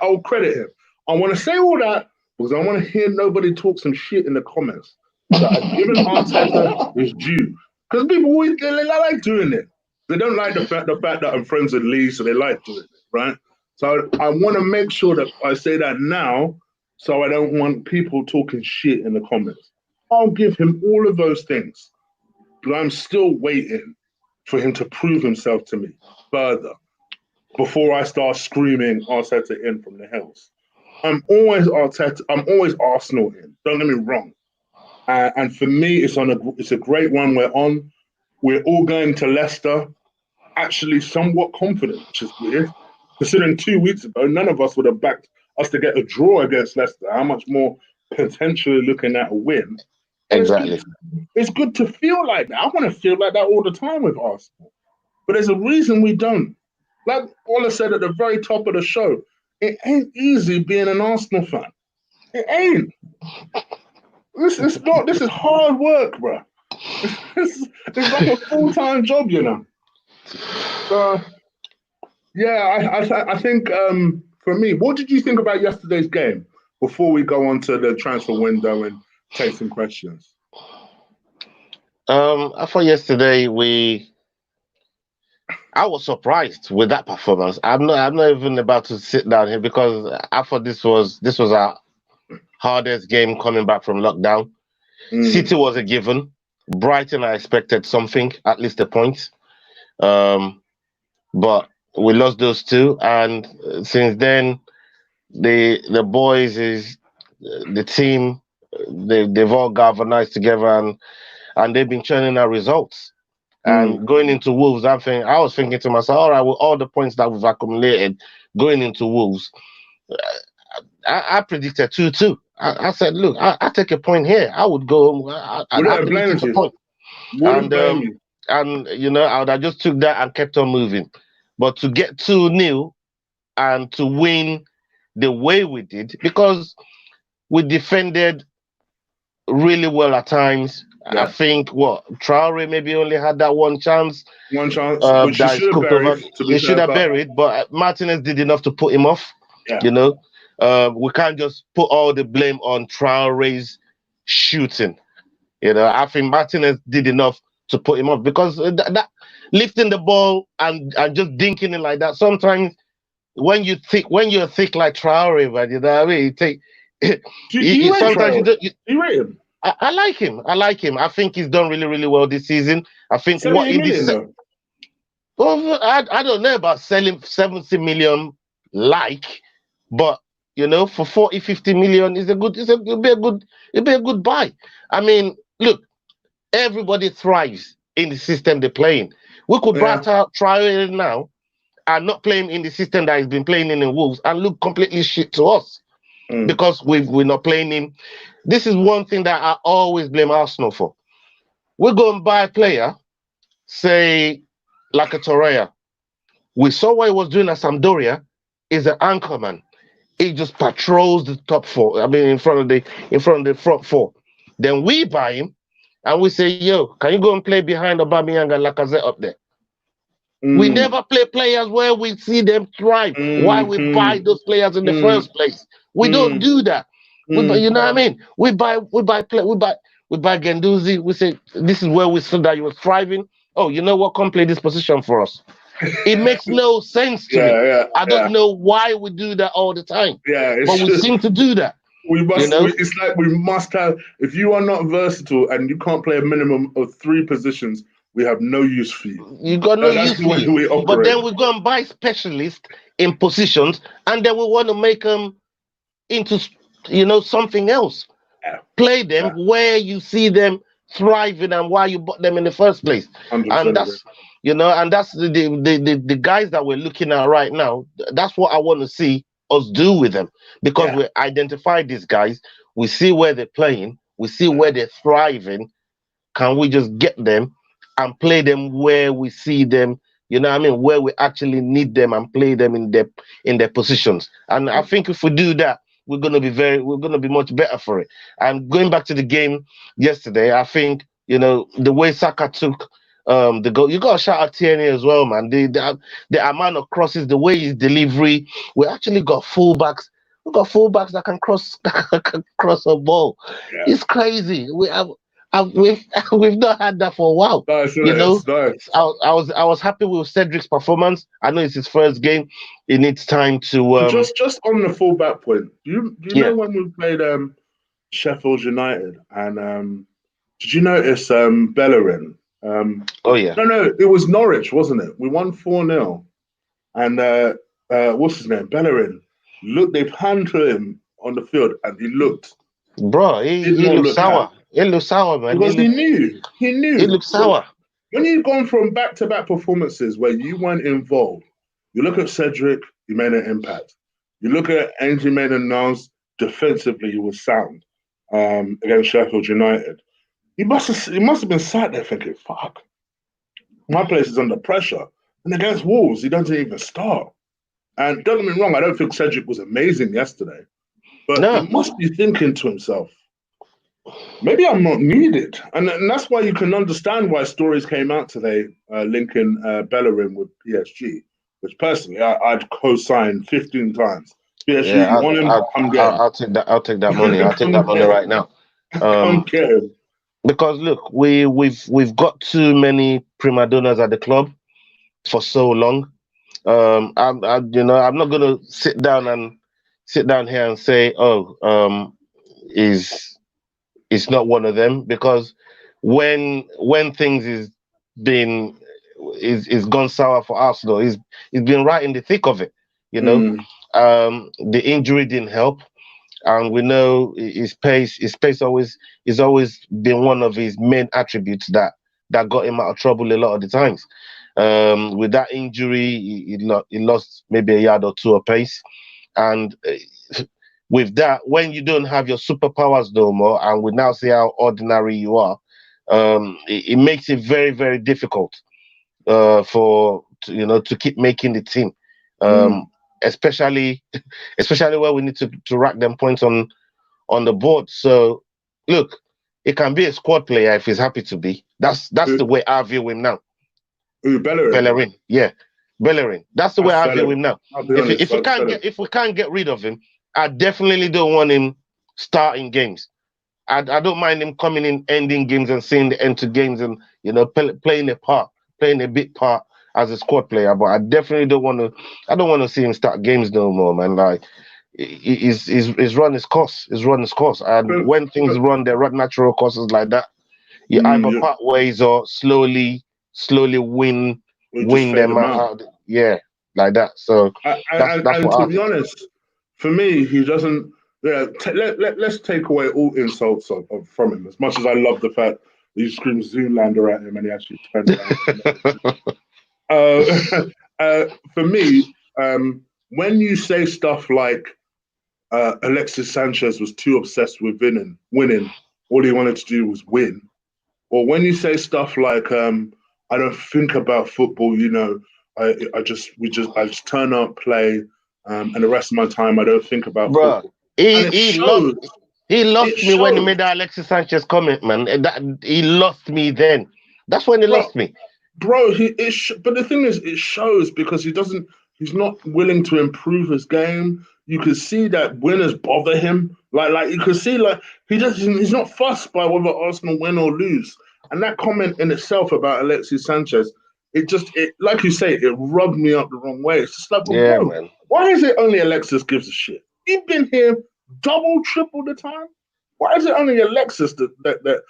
I'll credit him. I want to say all that because I want to hear nobody talk some shit in the comments that I've given Arteta his due. Because people always they like doing it. They don't like the fact that I'm friends with Lee, so they like doing it, right? So I want to make sure that I say that now, so I don't want people talking shit in the comments. I'll give him all of those things, but I'm still waiting for him to prove himself to me further before I start screaming Arteta in from the hills. I'm always Arteta. I'm always Arsenal in. Don't get me wrong. And for me, it's a great one we're on. We're all going to Leicester, actually somewhat confident, which is weird. Considering 2 weeks ago, none of us would have backed us to get a draw against Leicester. How much more potentially looking at a win? Exactly. It's good to feel like that. I want to feel like that all the time with Arsenal. But there's a reason we don't. Like Ola said at the very top of the show, it ain't easy being an Arsenal fan. It ain't. This is hard work, bro. It's like a full-time job, you know. So, yeah, I think for me, what did you think about yesterday's game before we go on to the transfer window and take some questions? I thought yesterday I was surprised with that performance. I'm not even about to sit down here because I thought this was our hardest game coming back from lockdown. City was a given. Brighton, I expected something, at least a point. But we lost those two, and since then, the boys the team. They've all galvanized together, and they've been churning out results. And going into Wolves, I was thinking to myself, all right, with all the points that we've accumulated going into Wolves, I predicted 2-2. I said, look, I take a point here. I would go. I blame you. Point. And you know, I would have just took that and kept on moving. But to get 2-0 and to win the way we did, because we defended really well at times. Yeah. I think Traore maybe only had that one chance. Which he should have buried. He should have buried, but Martinez did enough to put him off. Yeah. You know, we can't just put all the blame on Traore's shooting. You know, I think Martinez did enough to put him off because that lifting the ball and just dinking it like that. Sometimes when you're thick like Traore, man, you know what I mean? You rate him? I like him. I like him. I think he's done really, really well this season. I think 70 million though. Well, I don't know about selling 70 million, but for 40, 50 million it'll be a good buy. I mean, look, everybody thrives in the system they're playing. We could try it now and not playing in the system that he's been playing in Wolves and look completely shit to us because we're not playing him. This is one thing that I always blame Arsenal for. We go and buy a player, say like a Torreira. We saw what he was doing at Sampdoria. He's an anchorman. He just patrols the top four. I mean, in front of the front four. Then we buy him, and we say, "Yo, can you go and play behind Aubameyang and Lacazette up there?" We never play players where we see them thrive. Why we buy those players in the first place? We don't do that. You know what I mean? We buy Guendouzi. We say this is where we saw that he was thriving. Oh, you know what? Come play this position for us. It makes no sense to me. I don't know why we do that all the time. But we seem to do that. We must. It's like we must have. If you are not versatile and you can't play a minimum of 3 positions, we have no use for you. You got no use for you. But then we go and buy specialists in positions, and then we want to make them into something else. Play them where you see them thriving and why you bought them in the first place. And that's and that's the guys that we're looking at right now. That's what I want to see us do with them, because we identify these guys, we see where they're playing, we see where they're thriving. Can we just get them and play them where we see them, where we actually need them, and play them in their positions? And I think if we do that, we're gonna be much better for it. And going back to the game yesterday, I think the way Saka took the goal, you gotta shout out Tierney as well, man. The amount of crosses, the way his delivery, we actually got fullbacks. We got fullbacks that can cross a ball. It's crazy. We've not had that for a while. Nice. I was happy with Cedric's performance. I know it's his first game. He needs time to just on the fullback point. Do you know when we played Sheffield United and did you notice Bellerin? Oh yeah. No, it was Norwich, wasn't it? We won 4-0, and what's his name? Bellerin. Look, they panned to him on the field, and he looked. Bro, he looked sour. He looked sour, man. Because he knew. He looked sour. When you've gone from back-to-back performances where you weren't involved, you look at Cedric, he made an impact. You look at Ainsley Maitland-Niles, defensively he was sound against Sheffield United. He must have been sat there thinking, fuck, my place is under pressure. And against Wolves, he doesn't even start. And don't get me wrong, I don't think Cedric was amazing yesterday. But he must be thinking to himself, maybe I'm not needed. And that's why you can understand why stories came out today linking Bellerin with PSG, which personally I'd co-sign 15 times. PSG, I'll take that money. I'll take that money right now. Because look, we've got too many prima donnas at the club for so long. I'm not gonna sit down here and say, is not one of them, because when things is gone sour for Arsenal, he's been right in the thick of it. The injury didn't help, and we know his pace is always been one of his main attributes that got him out of trouble a lot of the times. With that injury, he lost maybe a yard or two of pace, and with that, when you don't have your superpowers no more, and we now see how ordinary you are, it makes it very, very difficult to keep making the team, especially where we need to rack them points on the board. So look, it can be a squad player if he's happy to be. That's the way I view him now. Bellerin, yeah, Bellerin. That's the way I view him now. If we can't get rid of him, I definitely don't want him starting games. I don't mind him coming in, ending games, and seeing the end to games, and playing a big part as a squad player. But I definitely don't want to. I don't want to see him start games no more, man. Like, is run its course. Is run its course, and when things run their natural courses like that, you either part ways or slowly win them out. Yeah, like that. So that's and what to be honest, for me, he doesn't. Yeah, let's take away all insults from him. As much as I love the fact that you scream Zoolander at him and he actually turned around. For me, when you say stuff like Alexis Sanchez was too obsessed with winning, all he wanted to do was win, or when you say stuff like I don't think about football, I just turn up, play, and the rest of my time I don't think about Bro, football. And he lost me when he shows. made that Alexis Sanchez comment, man. He lost me then. That's when he lost me. Bro, but the thing is, it shows because he's not willing to improve his game. You can see that winners bother him. Like you can see, like he's not fussed by whether Arsenal win or lose. And that comment in itself about Alexis Sanchez, it like you say, it rubbed me up the wrong way. It's just like, Yeah, bro, man. why is it only Alexis gives a shit? You've been here double, triple the time. Why is it only Alexis that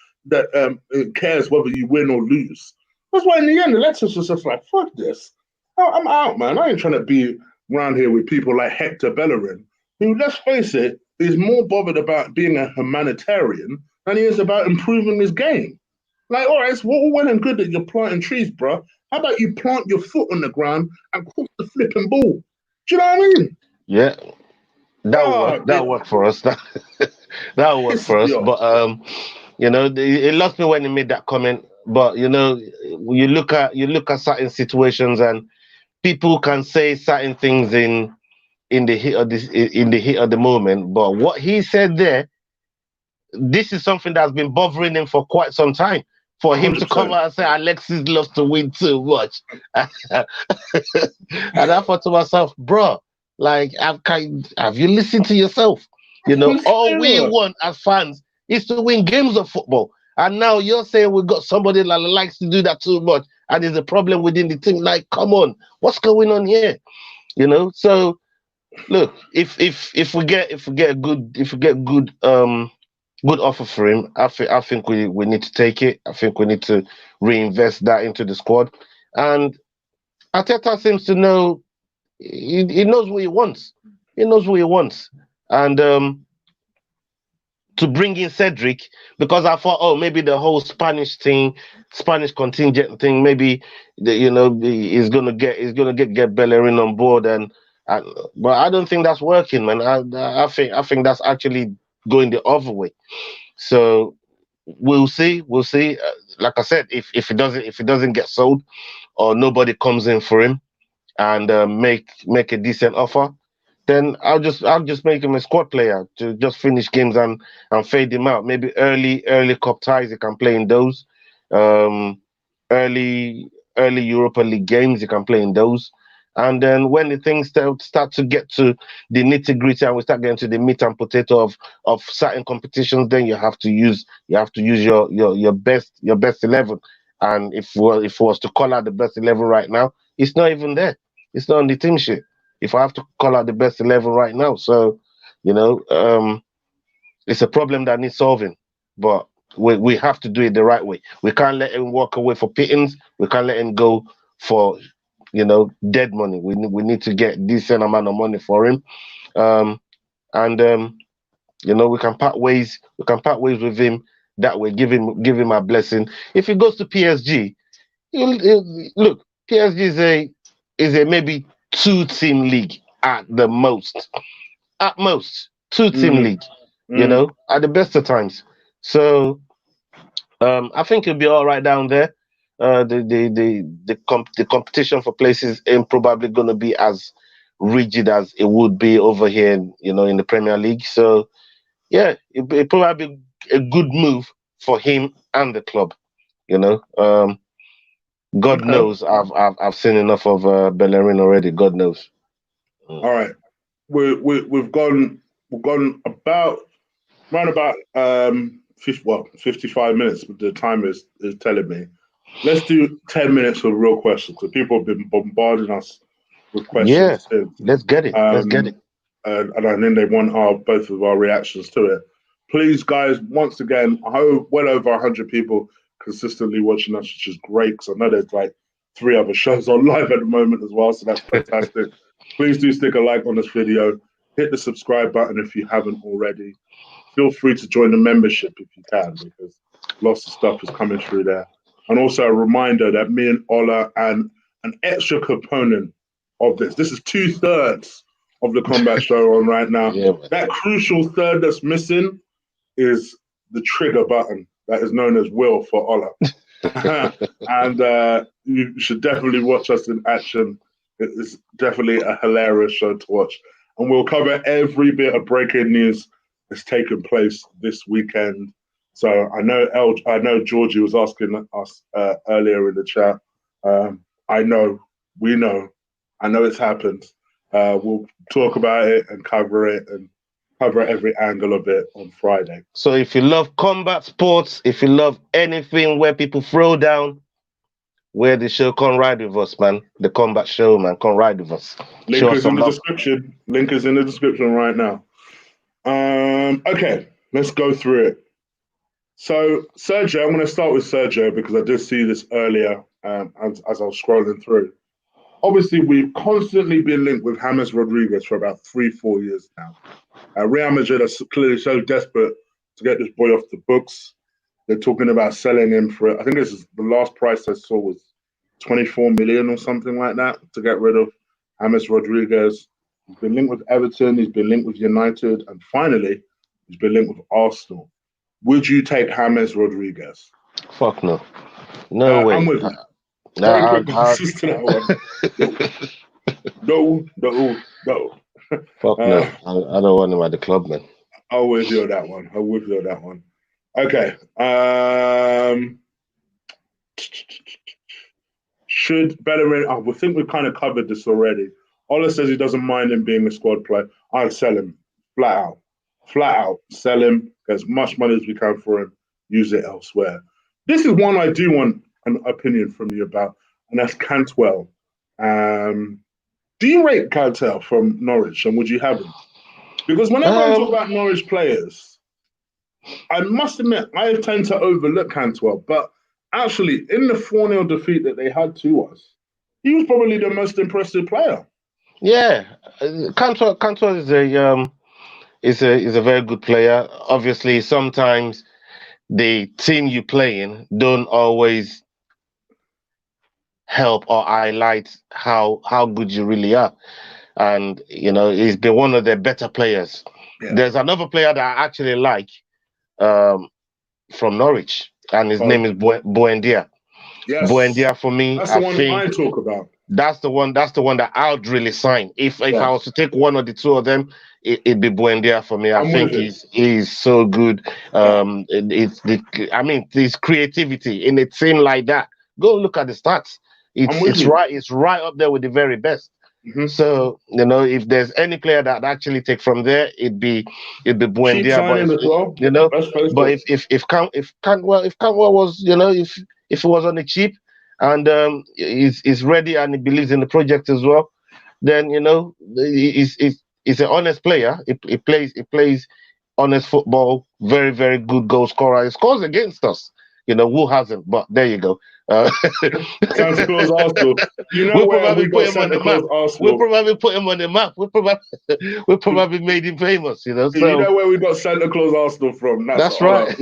cares whether you win or lose? That's why in the end, Alexis was just like, fuck this. I'm out, man. I ain't trying to be around here with people like Hector Bellerin, who, let's face it, is more bothered about being a humanitarian than he is about improving his game. Like, all right, it's all well and good that you're planting trees, bro. How about you plant your foot on the ground and cross the flipping ball? Do you know what I mean? Yeah, that worked for us. That worked for us. But it lost me when he made that comment. But you look at certain situations and people can say certain things in the heat of the moment. But what he said there, this is something that's been bothering him for quite some time. For him 100%. To come out and say Alexis loves to win too much, and I thought to myself, bro, like, have you listened to yourself? All we want as fans is to win games of football. And now you're saying we've got somebody that likes to do that too much, and there's a problem within the team. Like, come on, what's going on here? So look, if we get a good offer for him, I think we need to take it. I think we need to reinvest that into the squad. And Arteta seems to know. He knows what he wants. He knows what he wants. And to bring in Cedric, because I thought, maybe the whole Spanish contingent thing, maybe he's gonna get Bellerin on board, but I don't think that's working, man. I think that's actually going the other way. So we'll see. Like I said, if it doesn't get sold, or nobody comes in for him and make a decent offer, then I'll just make him a squad player to just finish games and fade him out. Maybe early cup ties he can play in those. Early Europa League games he can play in those. And then when the things start to get to the nitty gritty and we start getting to the meat and potato of certain competitions, then you have to use your best 11. And if it was to call out the best 11 right now, it's not even there. It's not on the team sheet. If I have to call out the best 11 right now, so it's a problem that needs solving. But we have to do it the right way. We can't let him walk away for pittance. We can't let him go for dead money. We need to get decent amount of money for him, we can part ways. We can part ways with him that way. Give him a blessing. If he goes to PSG, look, PSG is a maybe 2-team league at the most. At most, 2-team league. At the best of times. So I think he'll be all right down there. The competition for places ain't probably going to be as rigid as it would be over here, in the Premier League. So yeah, it probably be a good move for him and the club. God knows I've seen enough of Bellerin already. God knows. All right, we've gone about around about 55 minutes. The time is telling me. Let's do 10 minutes of real questions because people have been bombarding us with questions. Yeah, let's get it. and I think they want both of our reactions to it. Please, guys, once again, I hope well over 100 people consistently watching us, which is great because I know there's like 3 other shows on live at the moment as well, so that's fantastic. Please do stick a like on this video. Hit the subscribe button if you haven't already. Feel free to join the membership if you can, because lots of stuff is coming through there. And also a reminder that me and Ola and an extra component of this is 2/3 of the combat show on right now. Yeah, that crucial third that's missing is the trigger button that is known as Will for Ola. And you should definitely watch us in action. It is definitely a hilarious show to watch. And we'll cover every bit of breaking news that's taken place this weekend. So I know Georgie was asking us earlier in the chat. I know it's happened. We'll talk about it and cover it and cover every angle of it on Friday. So if you love combat sports, if you love anything where people throw down, where the show, come ride with us, man. The combat show, man. Come ride with us. Link is in the description. Link is in the description right now. Okay, let's go through it. So Sergio, I'm going to start with Sergio because I did see this earlier as I was scrolling through. Obviously, we've constantly been linked with James Rodriguez for about 3-4 years now. Real Madrid are clearly so desperate to get this boy off the books. They're talking about selling him for, I think this is the last price I saw was 24 million or something like that to get rid of James Rodriguez. He's been linked with Everton, he's been linked with United, and finally, he's been linked with Arsenal. Would you take James Rodriguez? Fuck no. No way. I'm with you. Very quick answers to that one. No. Fuck no. I don't want him at the club, man. I'll with you on that one. Okay. Should Bellerin... we think we've kind of covered this already. Ola says he doesn't mind him being a squad player. I'd sell him. Flat out. Sell him. Get as much money as we can for him. Use it elsewhere. This is one I do want an opinion from you about, and that's Cantwell. Do you rate Cantwell from Norwich, and would you have him? Because whenever I talk about Norwich players, I must admit, I tend to overlook Cantwell, but actually, in the 4-0 defeat that they had to us, he was probably the most impressive player. Yeah, Cantwell is a very good player. Obviously, sometimes the team you play in don't always help or highlight how good you really are. And, he's been one of their better players. Yeah. There's another player that I actually like from Norwich, and his name is Buendia. Yes. Buendia, for me, that's the one I talk about. That's the one that I would really sign. If I was to take one of the two of them, it'd be Buendia for me. I think he's so good. His creativity in a team like that. Go look at the stats. It's right up there with the very best. Mm-hmm. So if there's any player that actually take from there, it'd be Buendia. But if Cantwell was if he was on the cheap and he's ready and he believes in the project as well, then he's an honest player. He plays honest football. Very, very good goal scorer. He scores against us. Who hasn't? But there you go. Santa Claus Arsenal. We'll probably put him on the map. We'll probably put him on the map. We'll probably made him famous. So, you know where we got Santa Claus Arsenal from? That's right.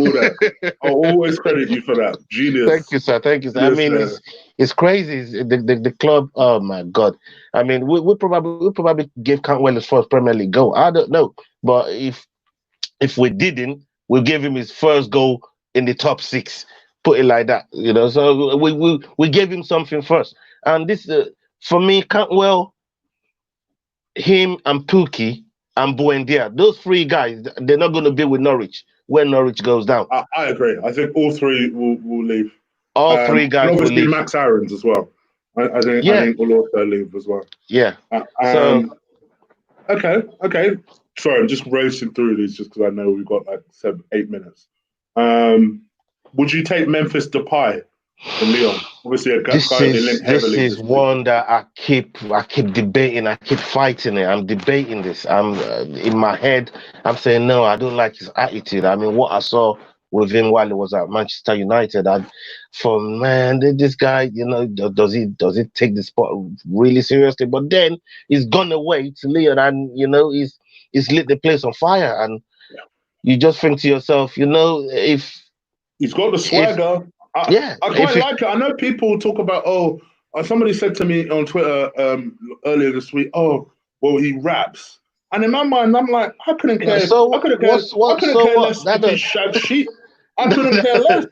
I'll always credit you for that. Genius. Thank you, sir. Yes, it's crazy. The club. Oh my God. We'll probably give Cantwell his first Premier League goal. I don't know, but if we didn't, we'll give him his first goal in the top 6. Put it like that, So we gave him something first, and this for me, Cantwell, him, and Pukki and Buendia, those 3 guys, they're not going to be with Norwich when Norwich goes down. I agree. I think all 3 will leave. All 3 guys will leave. Max Aarons as well. I think will also leave as well. Yeah. Okay. Sorry, I'm just racing through these just because I know we've got like 7-8 minutes. Would you take Memphis Depay for Leon. Obviously, a guy they link This heavily. is one that I keep debating. I keep fighting it. I'm debating this. I'm in my head. I'm saying no. I don't like his attitude. I mean, what I saw with him while he was at Manchester United, this guy, does he take the spot really seriously? But then he's gone away to Leon, and he's lit the place on fire, and you just think to yourself, if he's got the swagger. I quite like it. I know people talk about, somebody said to me on Twitter earlier this week, well, he raps. And in my mind, I'm like, I couldn't care. I couldn't care less if he shagged sheep. I couldn't care less.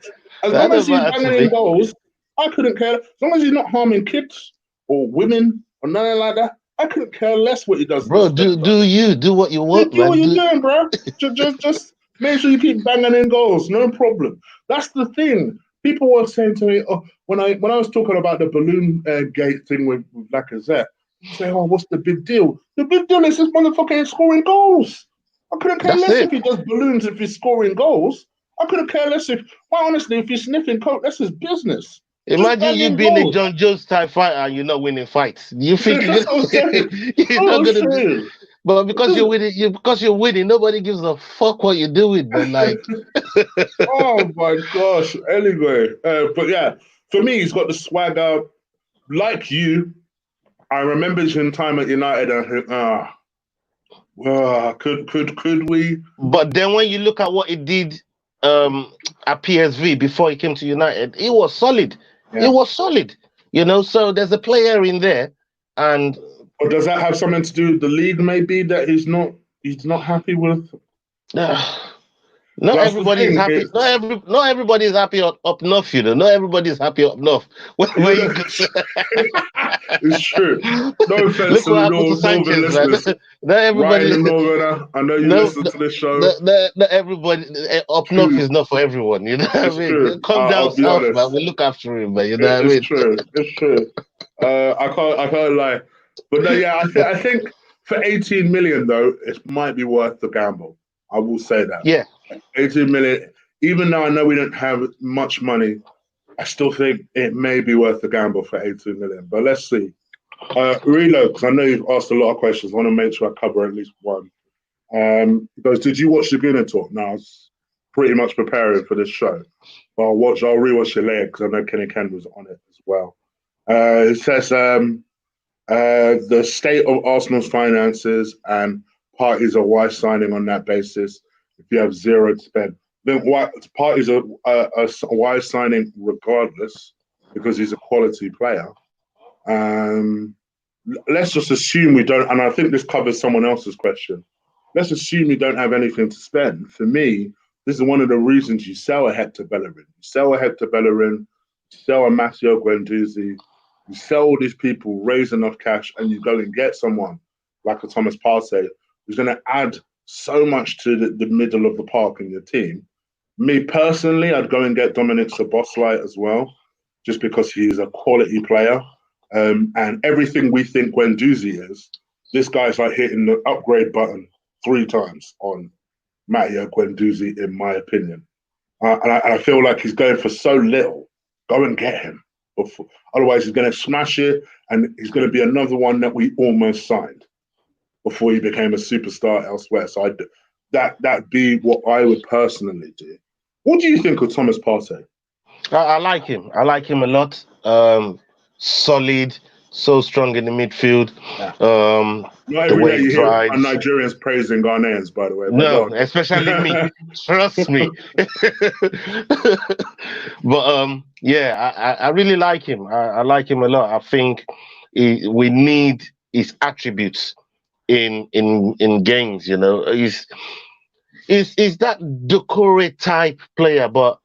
As long as he's banging in goals, I couldn't care. As long as he's not harming kids or women or nothing like that, I couldn't care less what he does. Bro, do what you want, do what you're doing, bro. just make sure you keep banging in goals. No problem. That's the thing. People were saying to me, when I was talking about the balloon gate thing with Lacazette, say, what's the big deal? The big deal is this motherfucker ain't scoring goals. I couldn't care less if he does balloons, if he's scoring goals. I couldn't care less quite honestly, if he's sniffing coke, that's his business. Imagine you being a John Jones type fighter and you're not winning fights. You think you're not going to? But because you're winning, nobody gives a fuck what you're doing, man. Like, oh my gosh. Anyway, but yeah, for me, he's got the swagger. Like you, I remember his time at United. I think, could we? But then when you look at what he did at PSV before he came to United, he was solid. Yeah. It was solid, so there's a player in there, and or does that have something to do with the league? Maybe that he's not happy with. Not everybody's happy. Not everybody's happy up north. Not everybody's happy up north. It's true. No offense to the Northern listeners. Not everybody. Ryan Northerner, I know you listen to this show. Not everybody up north is not for everyone. You know what I mean? True. Come down south, man. We look after him, man. You know what I mean? It's true. I can't lie. But no, yeah, I think for 18 million though, it might be worth the gamble. I will say that. Yeah. 18 million. Even though I know we don't have much money, I still think it may be worth the gamble for 18 million. But let's see. Relo, because I know you've asked a lot of questions. I want to make sure I cover at least one. Because did you watch the Gooner Talk? Now, I was pretty much preparing for this show. But I'll rewatch it later because I know Kenny Ken was on it as well. It says the state of Arsenal's finances and Partey's a wise signing on that basis. If you have zero to spend, then Partey's a wise signing regardless because he's a quality player. Let's just assume we don't, and I think this covers someone else's question. Let's assume you don't have anything to spend. For me, this is one of the reasons you sell a Hector Bellerin. You sell a Hector Bellerin, you sell a Matteo Guendouzi, you sell all these people, raise enough cash, and you go and get someone like a Thomas Partey who's going to add so much to the middle of the park in your team. Me personally, I'd go and get Dominic Szoboszlai as well, just because he's a quality player. And everything we think Guendouzi is, this guy's like hitting the upgrade button 3 times on Matteo Guendouzi, in my opinion. And I feel like he's going for so little. Go and get him. Otherwise, he's going to smash it, and he's going to be another one that we almost signed before he became a superstar elsewhere. So that'd be what I would personally do. What do you think of Thomas Partey? I like him. I like him a lot. Solid, so strong in the midfield. Not every day you hear Nigerians praising Ghanaians, by the way. No, especially me. Trust me. But yeah, I really like him. I like him a lot. I think we need his attributes in games. He's that Doucouré type player, but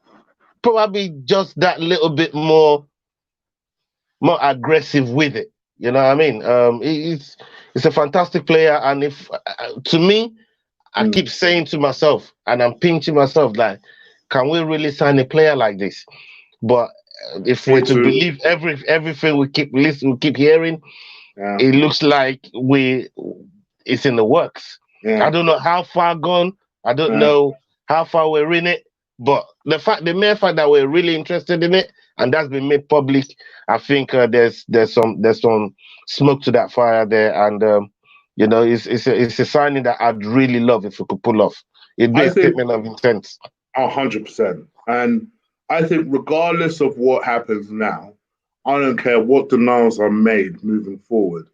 probably just that little bit more aggressive with it. You know what I mean? He's a fantastic player, and if to me, I keep saying to myself, and I'm pinching myself, like, can we really sign a player like this? But if we're to believe everything we keep listening, we keep hearing, it looks like it's in the works. I don't know how far gone. I don't know how far we're in it, But the mere fact that we're really interested in it, and that's been made public, I think there's some smoke to that fire there, and it's a signing that I'd really love if we could pull off. It'd be I a think statement of intent. 100%. And I think regardless of what happens now, I don't care what denials are made moving forward.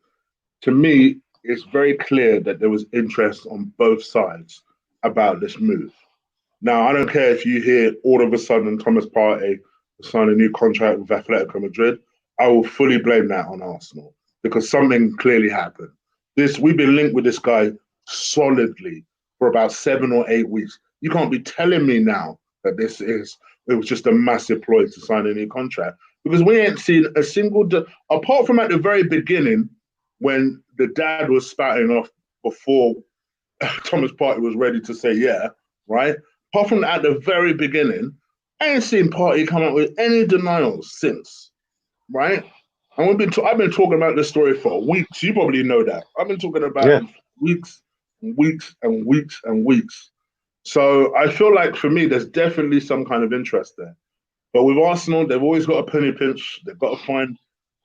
To me, it's very clear that there was interest on both sides about this move. Now, I don't care if you hear all of a sudden Thomas Partey signed a new contract with Atletico Madrid. I will fully blame that on Arsenal because something clearly happened. We've been linked with this guy solidly for about 7 or 8 weeks. You can't be telling me now that it was just a massive ploy to sign a new contract because we ain't seen a single, apart from at the very beginning when the dad was spouting off before Thomas Partey was ready to say yeah, right? Apart from at the very beginning, I ain't seen Partey come up with any denials since, right? And I've been talking about this story for weeks. You probably know that. I've been talking about it for weeks and weeks and weeks and weeks. So I feel like for me, there's definitely some kind of interest there. But with Arsenal, they've always got a penny pinch. They've got to find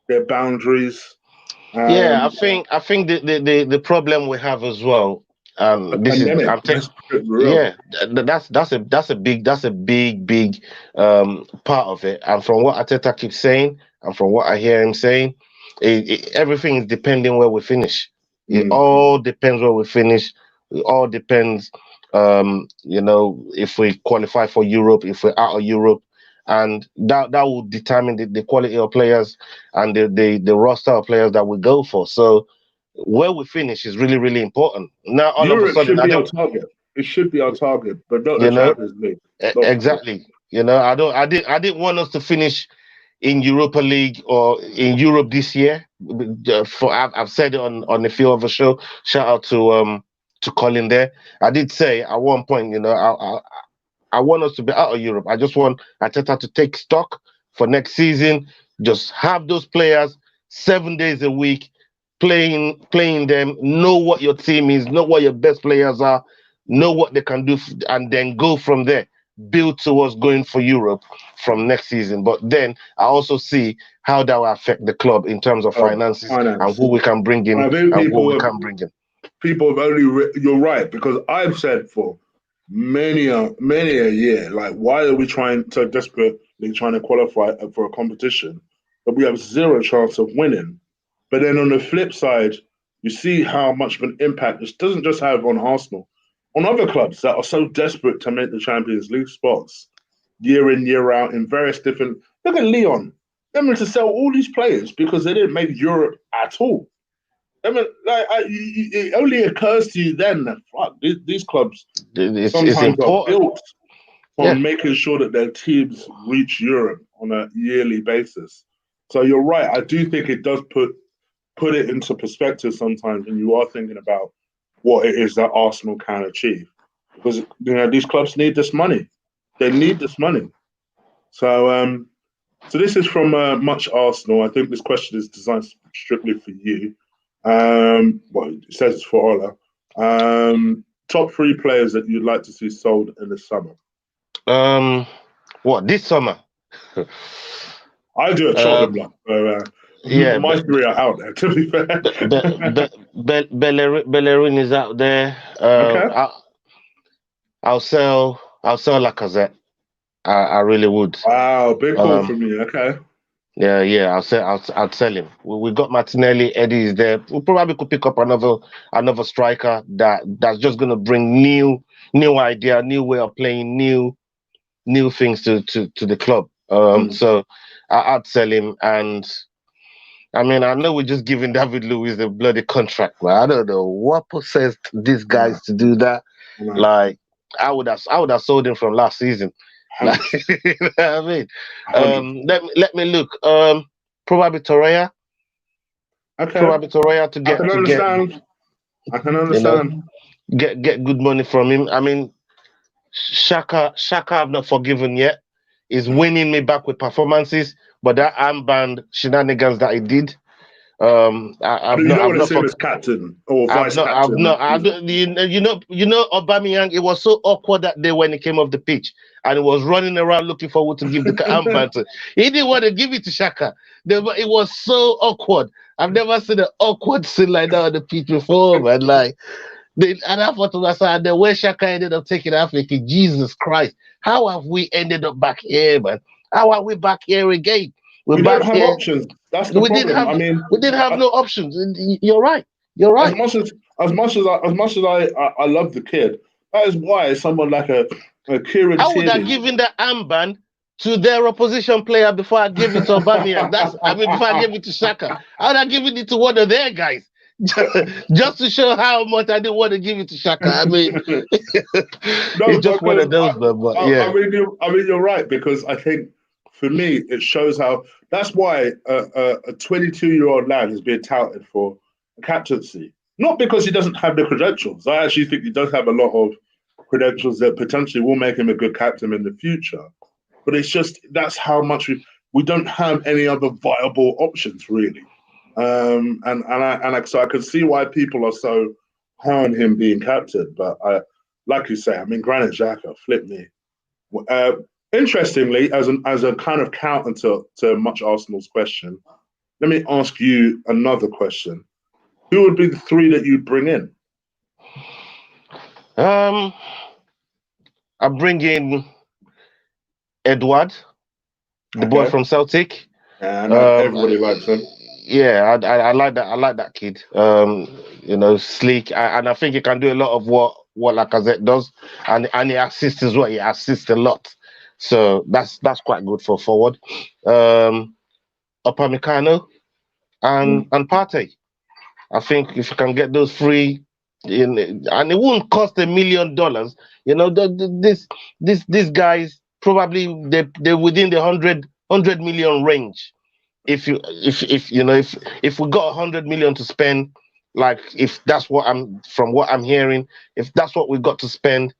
their boundaries. Yeah, I think the problem we have as well. This is pandemic. That's a big part of it. And from what Arteta keeps saying, and from what I hear him saying, everything is depending where we finish. It all depends where we finish. It all depends, if we qualify for Europe, if we're out of Europe, and that will determine the quality of players and the roster of players that we go for. So where we finish is really, really important. Now, all Europe of a sudden, should be our target. It should be our target, but not you the know, Champions League. exactly. I didn't want us to finish in Europa League or in Europe this year. I've said it on a few other show. Shout out to Colin there. I did say at one point, I want us to be out of Europe. I just want Arteta to take stock for next season. Just have those players 7 days a week, playing them. Know what your team is. Know what your best players are. Know what they can do, and then go from there. Build towards going for Europe from next season. But then I also see how that will affect the club in terms of finances and who we can bring in and who we can bring in. People have you're right, because I've said for many a year, like, why are we so desperately trying to qualify for a competition but we have zero chance of winning? But then on the flip side, you see how much of an impact this doesn't just have on Arsenal, on other clubs that are so desperate to make the Champions League spots year in, year out in various different. Look at Lyon. They were to sell all these players because they didn't make Europe at all. I mean, it only occurs to you then that these clubs sometimes are built on making sure that their teams reach Europe on a yearly basis. So you're right. I do think it does put it into perspective sometimes when you are thinking about what it is that Arsenal can achieve, because these clubs need this money. They need this money. So this is from Much Arsenal. I think this question is designed strictly for you. Well, it says it's for Ola. Top 3 players that you'd like to see sold in the summer. What, this summer? I do a chopping block. So, my 3 are out there, to be fair. Bellerin is out there. Okay. I'll sell Lacazette. I really would. Wow, big call from me. Okay. Yeah. I'll sell him. We got Martinelli. Eddie is there. We probably could pick up another striker that's just gonna bring new idea, new way of playing, new things to the club. So I'd sell him. And I mean, I know we're just giving David Luiz a bloody contract, but I don't know what possessed these guys to do that. Like, I would have sold him from last season. Like, you know what I mean? Let me look. Probably Torreira. Okay. Probably Torreira to get. I can understand. Get good money from him. I mean, Saka I've not forgiven yet. He's winning me back with performances, but that armband shenanigans that he did, You don't want to see him as captain or vice captain. You know, Aubameyang. It was so awkward that day when he came off the pitch and he was running around looking forward to give the armband to. He didn't want to give it to Saka. It was so awkward. I've never seen an awkward scene like that on the pitch before, man. Like, and I thought to myself, the way Saka ended up taking it, I'm thinking, Jesus Christ, how have we ended up back here, man? How are we back here again? We don't have options. That's the problem. We didn't have no options. You're right. You're right. As much as I love the kid, that is why someone like a Kieran. I would have given the armband to their opposition player before I gave it to Aubameyang. Before I gave it to Saka, I would have given it to one of their guys. Just to show how much I didn't want to give it to Saka. I mean, it's just one of those. Yeah. I mean, you're right, because I think for me it shows how. That's why a 22-year-old lad is being touted for captaincy. Not because he doesn't have the credentials. I actually think he does have a lot of credentials that potentially will make him a good captain in the future. But it's just that's how much we don't have any other viable options really. So I can see why people are so high on him being captain. But like you say, I mean, Granit Xhaka, flip me. Interestingly, as a kind of counter to much Arsenal's question, let me ask you another question. Who would be the three that you'd bring in? I bring in Edward, the boy from Celtic. Yeah, I know everybody likes him. Yeah, I like that. I like that kid. You know, sleek, and I think he can do a lot of what Lacazette does, and he assists as well. He assists a lot, so that's quite good for forward. Upamecano and Partey. I think if you can get those three, and it won't cost $1 million. You know, these guys probably they're within the 100 million range. If we got 100 million to spend, like if that's what I'm hearing, if that's what we've got to spend,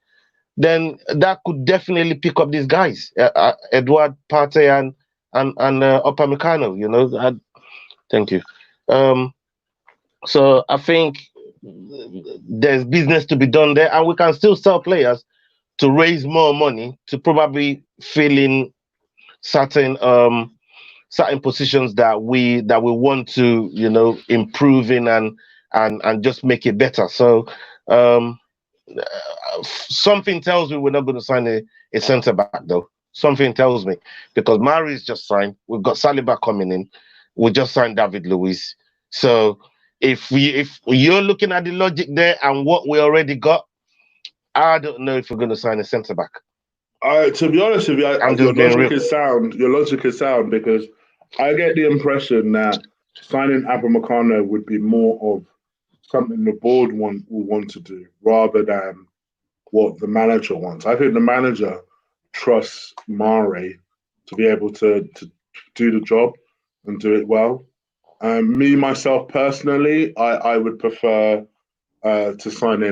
then that could definitely pick up these guys, Edward, Partey, and Upamecano. You know, thank you. So I think there's business to be done there, and we can still sell players to raise more money to probably fill in certain positions that we want to, you know, improve in and just make it better. So something tells me we're not going to sign a centre back though. Something tells me, because Mari's just signed. We've got Saliba coming in. We just signed David Luiz. So if you're looking at the logic there and what we already got, I don't know if we're going to sign a centre back. To be honest with you, your logic is sound, because I get the impression that signing Upamecano would be more of something the board will want to do rather than what the manager wants. I think the manager trusts Mare to be able to do the job and do it well. Me, myself, personally, I would prefer to sign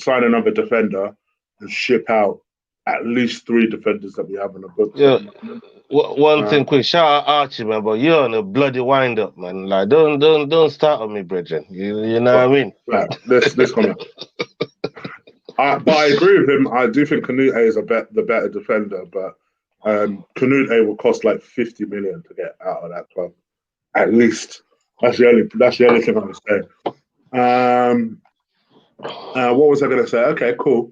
another defender and ship out at least 3 defenders that we have in the book. Yeah. One thing quick, shout out Archie, man, but you're on a bloody wind up, man. Like, don't start on me, brethren. You know what I mean? Right. This comment. But I agree with him. I do think Canute is the better defender, but Canute will cost like 50 million to get out of that club, at least. That's the only thing I'm gonna say. What was I gonna say? Okay, cool.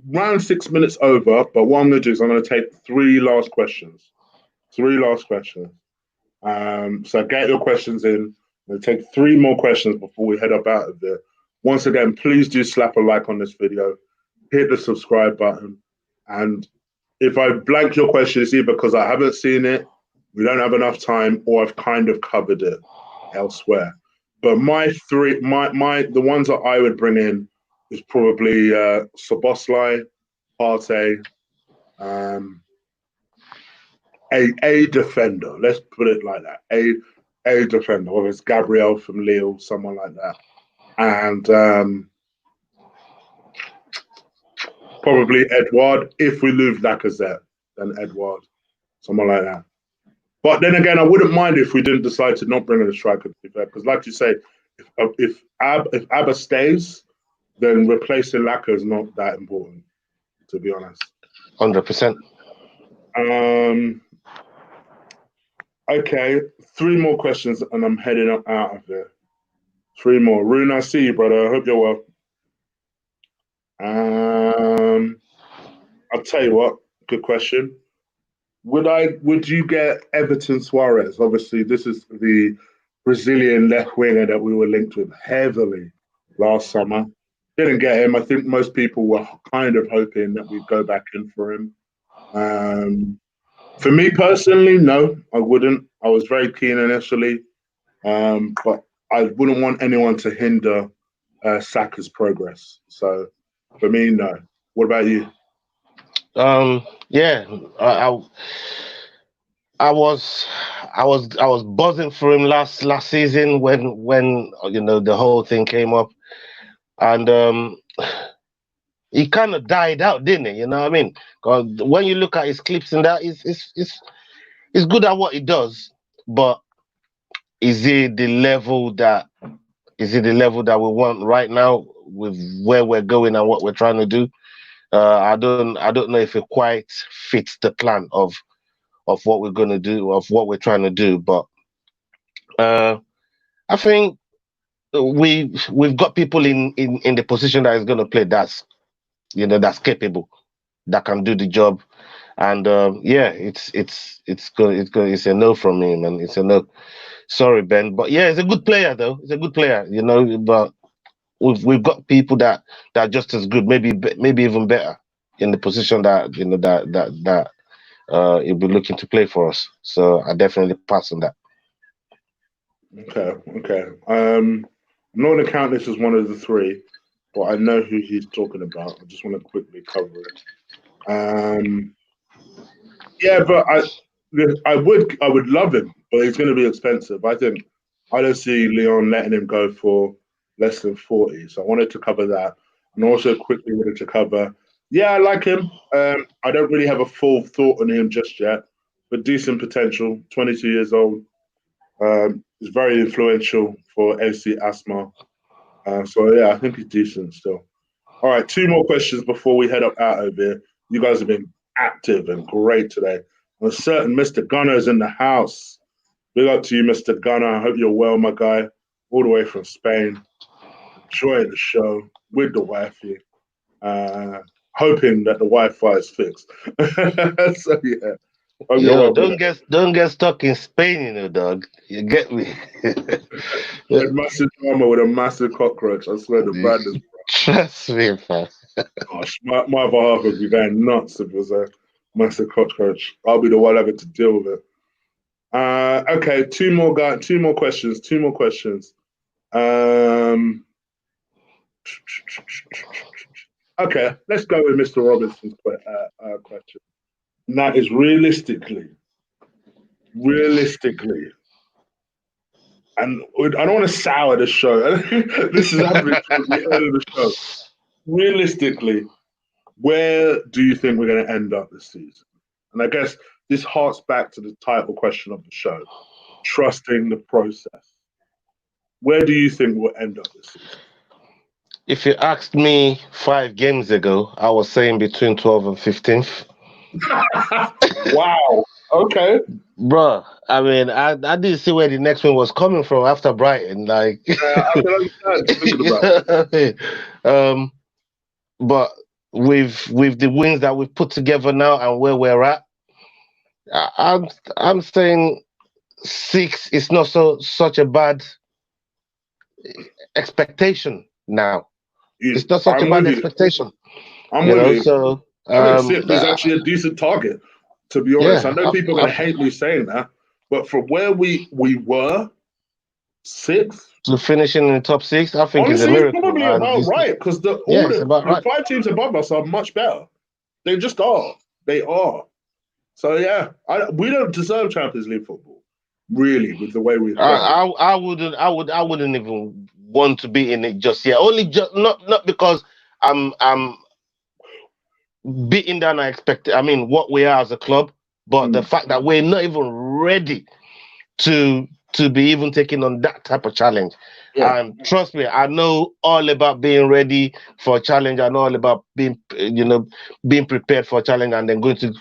Round 6 minutes over, but what I'm gonna do is I'm gonna take 3 last questions. 3 last questions. So get your questions in. I'm gonna take 3 more questions before we head up out of there. Once again, please do slap a like on this video, hit the subscribe button, and if I blank your question, it's either because I haven't seen it, we don't have enough time, or I've kind of covered it elsewhere. But the ones that I would bring in is probably Szoboszlai, Partey, a defender. Let's put it like that. A defender, whether it's Gabriel from Lille, someone like that. And probably Edward. If we lose Lacazette, then Edward, someone like that. But then again, I wouldn't mind if we didn't decide to not bring in a striker, to be fair. Because like you say, if Abba stays, then replacing Laka is not that important, to be honest. 100%. Okay, 3 more questions and I'm heading out of here. 3 more. Rune, I see you, brother. I hope you're well. I'll tell you what, good question. Would you get Everton Suarez? Obviously, this is the Brazilian left winger that we were linked with heavily last summer. Didn't get him. I think most people were kind of hoping that we'd go back in for him. For me personally, no, I wouldn't. I was very keen initially, but I wouldn't want anyone to hinder Saka's progress. So for me, no. What about you? Yeah, I was buzzing for him last season when you know the whole thing came up, and he kind of died out, didn't he? You know what I mean? Because when you look at his clips and that, he's good at what he does, but is he the level that we want right now with where we're going and what we're trying to do? I don't know if it quite fits the plan of what we're going to do, of what we're trying to do. But I think we've got people in the position that is going to play that's capable, that can do the job. And yeah, it's a no from me, man. It's a no. Sorry, Ben, but yeah, he's a good player though. He's a good player, you know. But we've got people that are just as good, maybe even better in the position that he'll be looking to play for us. So I definitely pass on that. Okay. I'm not going to count this as one of the 3, but I know who he's talking about. I just want to quickly cover it. Yeah, but I would love him, but he's going to be expensive. I don't see Leon letting him go for less than 40. So I wanted to cover that, and also quickly wanted to cover. Yeah, I like him. I don't really have a full thought on him just yet, but decent potential. 22 years old. He's very influential for FC Asma. So yeah, I think he's decent still. All right, 2 more questions before we head out of here. You guys have been active and great today. And a certain Mr. Gunner is in the house. Big up to you, Mr. Gunner. I hope you're well, my guy. All the way from Spain. Enjoying the show with the wifey. Hoping that the Wi-Fi is fixed. So yeah. Yo, don't get stuck in Spain, you know, dog. You get me? A massive drama with a massive cockroach. I swear the brand is. Trust me, man. Gosh, my other half would be going nuts if it was a massive cockroach. I'll be the one having to deal with it. Okay, 2 more questions. Okay, let's go with Mr. Robinson's question. And that is realistically, and I don't want to sour the show. This is happening towards the end of the show. Realistically, where do you think we're going to end up this season? And I guess this harks back to the title question of the show, trusting the process. Where do you think we'll end up this season? If you asked me 5 games ago, I was saying between 12th and 15th. Wow. Okay. Bro, I mean, I didn't see where the next one was coming from after Brighton. Like, I can understand. But with the wins that we've put together now and where we're at, I'm saying 6 is not such a bad expectation now. It's not such a bad expectation. I'm with you. So I think 6th is actually a decent target, to be honest. Yeah, I know people are going to hate me saying that, but from where we were, 6th to finishing in the top 6, I think honestly, is a miracle. It's probably about right because the 5 teams above us are much better. They just are. They are. So yeah, we don't deserve Champions League football, really, with the way we've gone. I wouldn't even want to be in it just yet. Only just not because I'm beating down what we are as a club. But the fact that we're not even ready to be even taking on that type of challenge. Yeah. And trust me, I know all about being ready for a challenge. I know all about being prepared for a challenge and then going to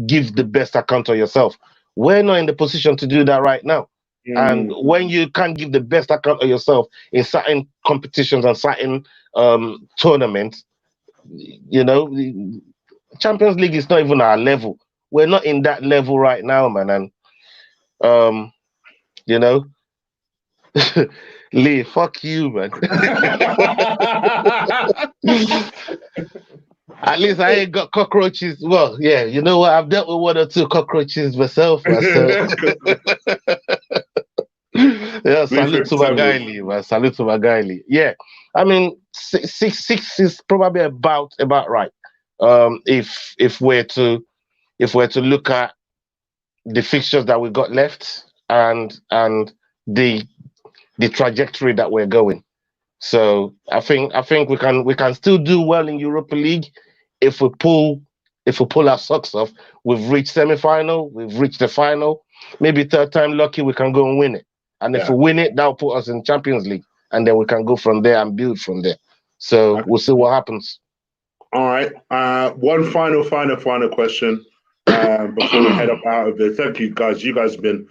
give the best account of yourself. We're not in the position to do that right now. And when you can't give the best account of yourself in certain competitions and certain tournaments, Champions League is not even our level. We're not in that level right now, man. And Lee, fuck you, man. At least I ain't got cockroaches. Well, yeah, you know what? I've dealt with 1 or 2 cockroaches myself, man. So. Yeah, salute to my guy Lee, man. Salute to my guy Lee. Yeah, I mean, six is probably about right. If we're to look at the fixtures that we got left and the trajectory that we're going. So I think we can still do well in Europa League if we pull our socks off. We've reached semi-final, we've reached the final. Maybe third time lucky we can go and win it. And if we win it, that'll put us in Champions League, and then we can go from there and build from there. So we'll see what happens. All right. One final question before we head up out of it. Thank you, guys. You guys have been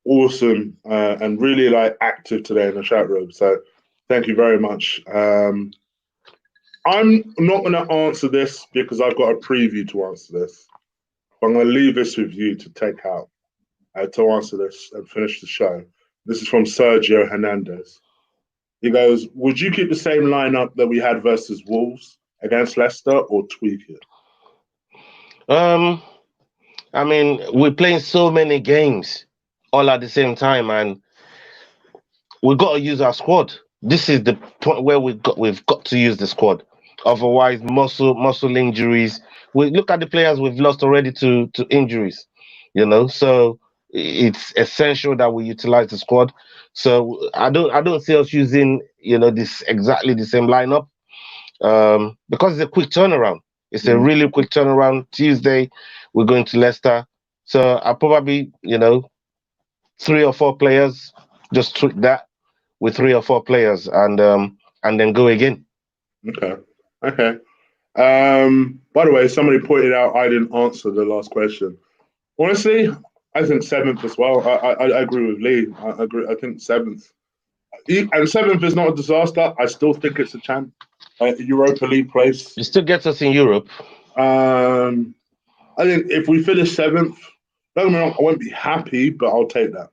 awesome and really active today in the chat room. So thank you very much. I'm not going to answer this because I've got a preview to answer this. I'm going to leave this with you to take out to answer this and finish the show. This is from Sergio Hernandez. He goes, would you keep the same lineup that we had versus Wolves against Leicester or tweak it? I mean, we're playing so many games all at the same time, and we've got to use our squad. This is the point where we've got to use the squad. Otherwise, muscle injuries. We look at the players we've lost already to injuries, so it's essential that we utilize the squad. So I don't see us using this exactly the same lineup because it's a quick turnaround. It's a really quick turnaround. Tuesday we're going to Leicester, so I probably 3 or 4 players, just tweak that with 3 or 4 players and then go again. Okay. By the way, somebody pointed out I didn't answer the last question. Honestly, I think 7th as well. I agree with Lee. I agree. I think 7th. And 7th is not a disaster. I still think it's a chance. Europa League place. It still gets us in Europe. I think if we finish 7th, don't get me wrong, I won't be happy, but I'll take that.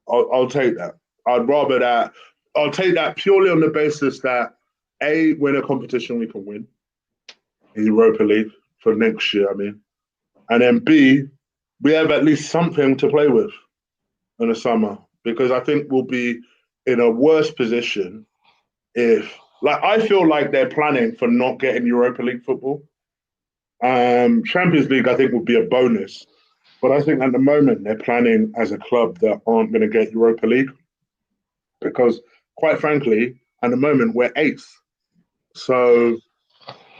I'll take that. I'd rather that. I'll take that purely on the basis that A, win a competition we can win in Europa League for next year, I mean. And then B, we have at least something to play with in the summer, because I think we'll be in a worse position if, I feel like they're planning for not getting Europa League football. Champions League, I think, would be a bonus. But I think at the moment they're planning as a club that aren't going to get Europa League because, quite frankly, at the moment we're 8th. So,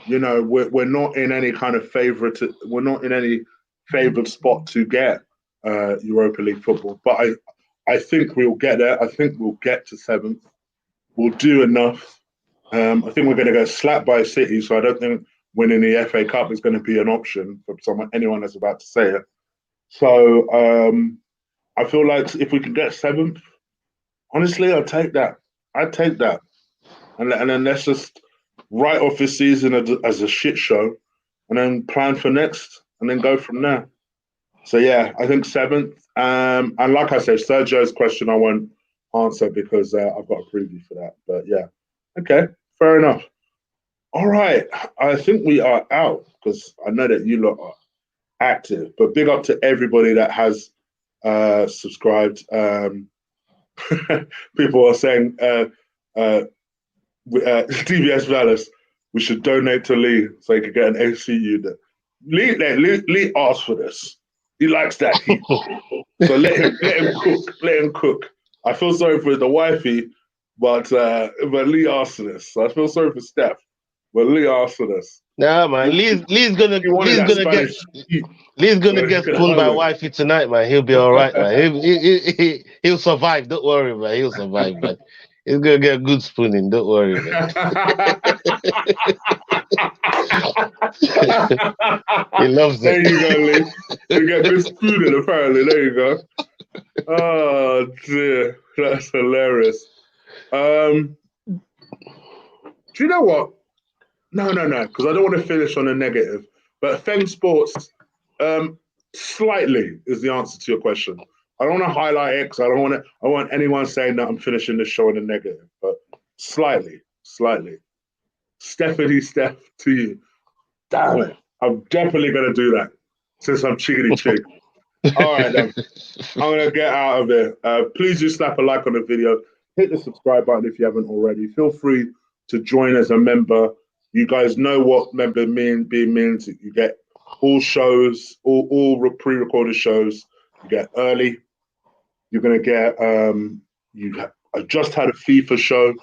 we're not in any kind of favourite. We're not in any favoured spot to get Europa League football. But I think we'll get there. I think we'll get to 7th. We'll do enough. I think we're going to go slap by City. So I don't think winning the FA Cup is going to be an option for anyone that's about to say it. So I feel like if we can get 7th, honestly, I'll take that. I'd take that. And then let's just write off this season as a shit show and then plan for next and then go from there. So, yeah, I think 7th. And like I said, Sergio's question I won't answer because I've got a preview for that. But, yeah, okay, fair enough. All right, I think we are out because I know that you lot are active. But big up to everybody that has subscribed. People are saying, DBS Vallis, we should donate to Lee so he could get an AC unit. Lee asked for this. He likes that heat. So let him cook. I feel sorry for the wifey, but Lee asked for this. So I feel sorry for Steph. But Lee answered us. Nah, man. Lee's gonna get spooned by wifey tonight, man. He'll be all right, man. He'll survive. Don't worry, man. He'll survive, man. He's gonna get a good spooning. Don't worry, man. He loves it. There you go, Lee. You get good spooning, apparently. There you go. Oh dear, that's hilarious. Do you know what? No, because I don't want to finish on a negative. But Feng Sports, slightly is the answer to your question. I don't want to highlight it because I want anyone saying that I'm finishing the show on a negative. But slightly. Stephanie Steph to you. Damn it. I'm definitely going to do that since I'm chickity Chig. All right, then. I'm going to get out of here. Please do slap a like on the video. Hit the subscribe button if you haven't already. Feel free to join as a member. You guys know what member means. You get all shows, all pre-recorded shows. You get early. You're going to get, I just had a FIFA show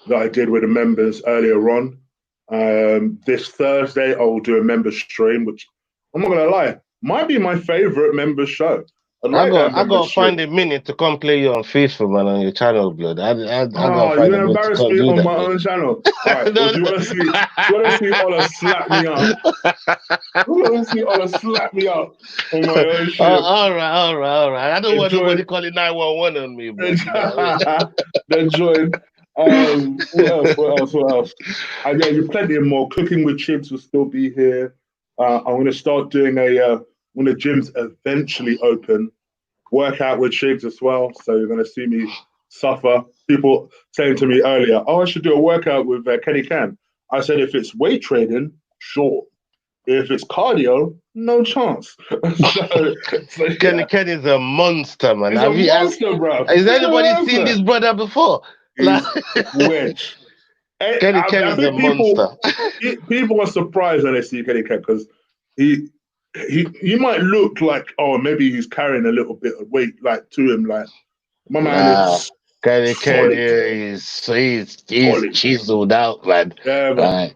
that I did with the members earlier on. This Thursday, I will do a member stream, which I'm not going to lie, might be my favorite member show. I got to find a minute to come play you on FIFA, man, on your channel, blood. I got to find a minute to come do on that, my own channel. All right, do you want to see Ola slap me up? You want to see Ola slap me up on my own show? All right. I don't want nobody calling 911 on me, bro. Then join. What else? And yeah, you plenty more. Cooking with Chigs will still be here. I'm going to start doing when the gyms eventually open, workout with Chigs as well. So you're going to see me suffer. People saying to me earlier, I should do a workout with Kenny Can. I said, if it's weight training, sure. If it's cardio, no chance. Kenny Can is a monster, man. He's a monster, bro. Has anybody seen this brother before? Which? Kenny Can is a monster. People are surprised when they see Kenny Can because he might look like, maybe he's carrying a little bit of weight like to him. Like my man is Kenny Can is he's chiseled out, man. Yeah, man.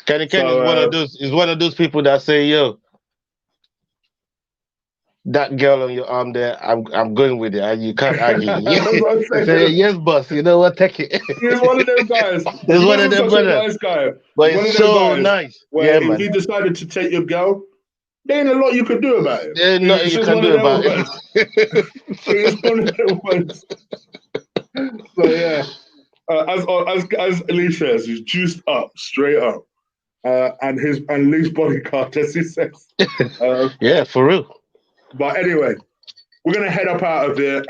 Kenny Can is one of those people that say, yo, that girl on your arm there, I'm going with it, and you can't argue. Say, yes, boss. You know what? Take it. He's one of them guys. He's one of them brothers. Nice guy. But it's so nice. Where if he decided to take your girl, there ain't a lot you could do about it. There's nothing you can do about it. It's one of them ones. So yeah, as Lee says, he's juiced up, straight up, and Lee's bodyguard, as he says. Yeah, for real. But anyway, we're gonna head up out of here.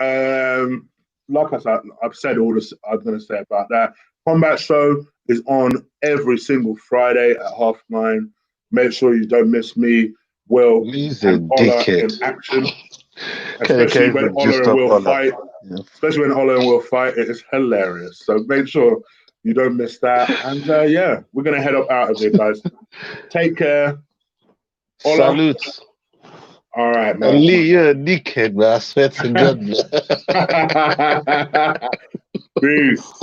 Like I said, I've said all this I'm gonna say about that. Combat Show is on every single Friday at 9:30. Make sure you don't miss me, Will, and Ola in action. Especially when Ola and Will fight. Yeah. Especially when Ola and Will fight, it is hilarious. So make sure you don't miss that. And yeah, we're gonna head up out of here, guys. Take care. Ola. Salute. All right, man. Lee, you're a dickhead, man. I swear to God, man. Peace.